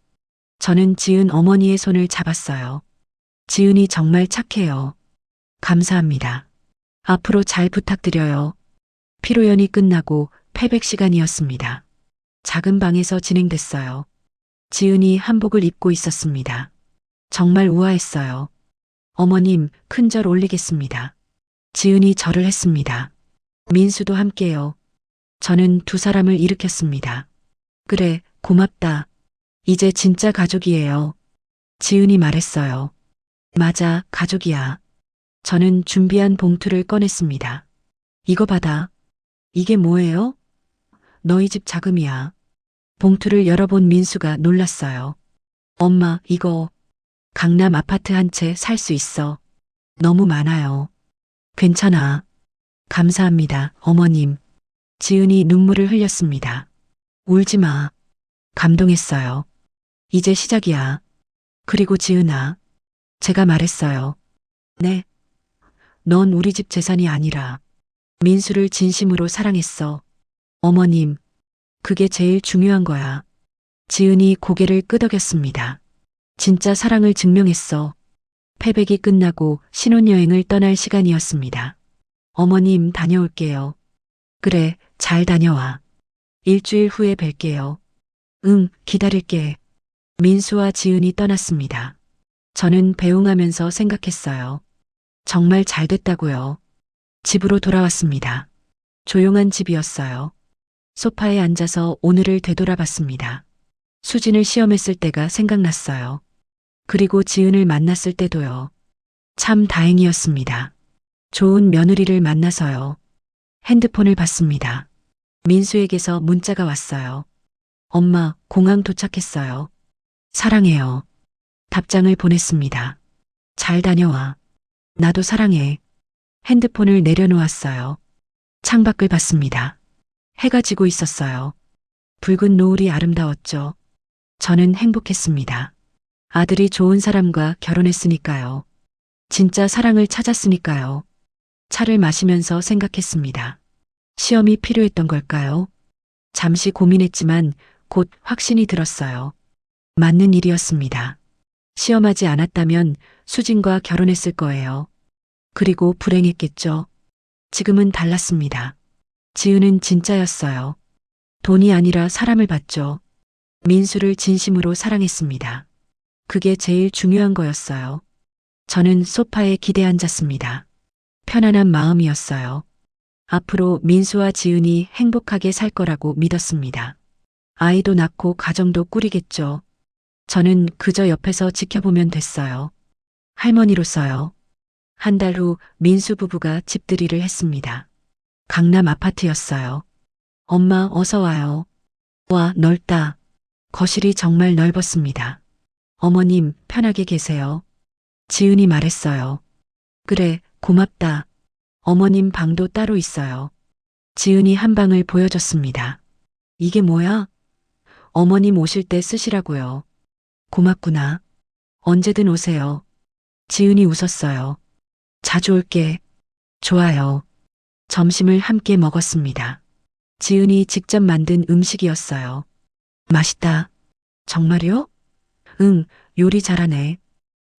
저는 지은 어머니의 손을 잡았어요. 지은이 정말 착해요. 감사합니다. 앞으로 잘 부탁드려요. 피로연이 끝나고 패백 시간이었습니다. 작은 방에서 진행됐어요. 지은이 한복을 입고 있었습니다. 정말 우아했어요. 어머님, 큰 절 올리겠습니다. 지은이 절을 했습니다. 민수도 함께요. 저는 두 사람을 일으켰습니다. 그래, 고맙다. 이제 진짜 가족이에요. 지은이 말했어요. 맞아, 가족이야. 저는 준비한 봉투를 꺼냈습니다. 이거 받아. 이게 뭐예요? 너희 집 자금이야. 봉투를 열어본 민수가 놀랐어요. 엄마, 이거 강남 아파트 한 채 살 수 있어. 너무 많아요. 괜찮아. 감사합니다, 어머님. 지은이 눈물을 흘렸습니다. 울지 마. 감동했어요. 이제 시작이야. 그리고 지은아, 제가 말했어요. 네. 넌 우리 집 재산이 아니라 민수를 진심으로 사랑했어. 어머님, 그게 제일 중요한 거야. 지은이 고개를 끄덕였습니다. 진짜 사랑을 증명했어. 패백이 끝나고 신혼여행을 떠날 시간이었습니다. 어머님, 다녀올게요. 그래, 잘 다녀와. 일주일 후에 뵐게요. 응, 기다릴게. 민수와 지은이 떠났습니다. 저는 배웅하면서 생각했어요. 정말 잘 됐다고요. 집으로 돌아왔습니다. 조용한 집이었어요. 소파에 앉아서 오늘을 되돌아봤습니다. 수진을 시험했을 때가 생각났어요. 그리고 지은을 만났을 때도요. 참 다행이었습니다. 좋은 며느리를 만나서요. 핸드폰을 봤습니다. 민수에게서 문자가 왔어요. 엄마, 공항 도착했어요. 사랑해요. 답장을 보냈습니다. 잘 다녀와. 나도 사랑해. 핸드폰을 내려놓았어요. 창밖을 봤습니다. 해가 지고 있었어요. 붉은 노을이 아름다웠죠. 저는 행복했습니다. 아들이 좋은 사람과 결혼했으니까요. 진짜 사랑을 찾았으니까요. 차를 마시면서 생각했습니다. 시험이 필요했던 걸까요? 잠시 고민했지만 곧 확신이 들었어요. 맞는 일이었습니다. 시험하지 않았다면 수진과 결혼했을 거예요. 그리고 불행했겠죠. 지금은 달랐습니다. 지은은 진짜였어요. 돈이 아니라 사람을 봤죠. 민수를 진심으로 사랑했습니다. 그게 제일 중요한 거였어요. 저는 소파에 기대 앉았습니다. 편안한 마음이었어요. 앞으로 민수와 지은이 행복하게 살 거라고 믿었습니다. 아이도 낳고 가정도 꾸리겠죠. 저는 그저 옆에서 지켜보면 됐어요. 할머니로서요. 한 달 후 민수 부부가 집들이를 했습니다. 강남 아파트였어요. 엄마, 어서 와요. 와, 넓다. 거실이 정말 넓었습니다. 어머님, 편하게 계세요. 지은이 말했어요. 그래, 고맙다. 어머님 방도 따로 있어요. 지은이 한 방을 보여줬습니다. 이게 뭐야? 어머님 오실 때 쓰시라고요. 고맙구나. 언제든 오세요. 지은이 웃었어요. 자주 올게. 좋아요. 점심을 함께 먹었습니다. 지은이 직접 만든 음식이었어요. 맛있다. 정말요? 응, 요리 잘하네.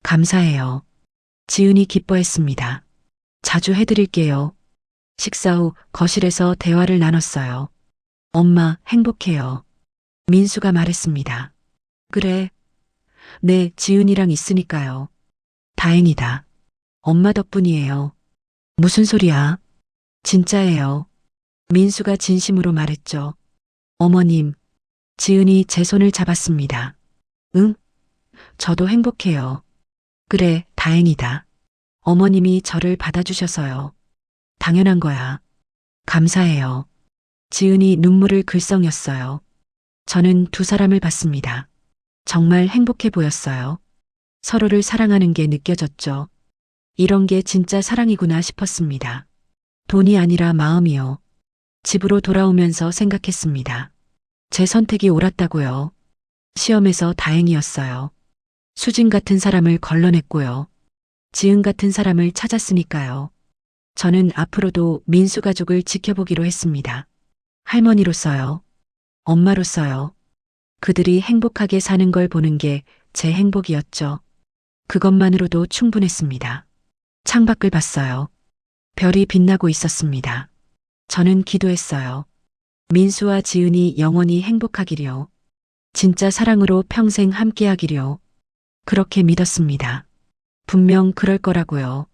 감사해요. 지은이 기뻐했습니다. 자주 해드릴게요. 식사 후 거실에서 대화를 나눴어요. 엄마, 행복해요. 민수가 말했습니다. 그래. 네, 지은이랑 있으니까요. 다행이다. 엄마 덕분이에요. 무슨 소리야? 진짜예요. 민수가 진심으로 말했죠. 어머님, 지은이 제 손을 잡았습니다. 응? 저도 행복해요. 그래, 다행이다. 어머님이 저를 받아주셔서요. 당연한 거야. 감사해요. 지은이 눈물을 글썽였어요. 저는 두 사람을 봤습니다. 정말 행복해 보였어요. 서로를 사랑하는 게 느껴졌죠. 이런 게 진짜 사랑이구나 싶었습니다. 돈이 아니라 마음이요. 집으로 돌아오면서 생각했습니다. 제 선택이 옳았다고요. 시험에서 다행이었어요. 수진 같은 사람을 걸러냈고요. 지은 같은 사람을 찾았으니까요. 저는 앞으로도 민수 가족을 지켜보기로 했습니다. 할머니로서요. 엄마로서요. 그들이 행복하게 사는 걸 보는 게 제 행복이었죠. 그것만으로도 충분했습니다. 창밖을 봤어요. 별이 빛나고 있었습니다. 저는 기도했어요. 민수와 지은이 영원히 행복하기려. 진짜 사랑으로 평생 함께하기려. 그렇게 믿었습니다. 분명 그럴 거라고요.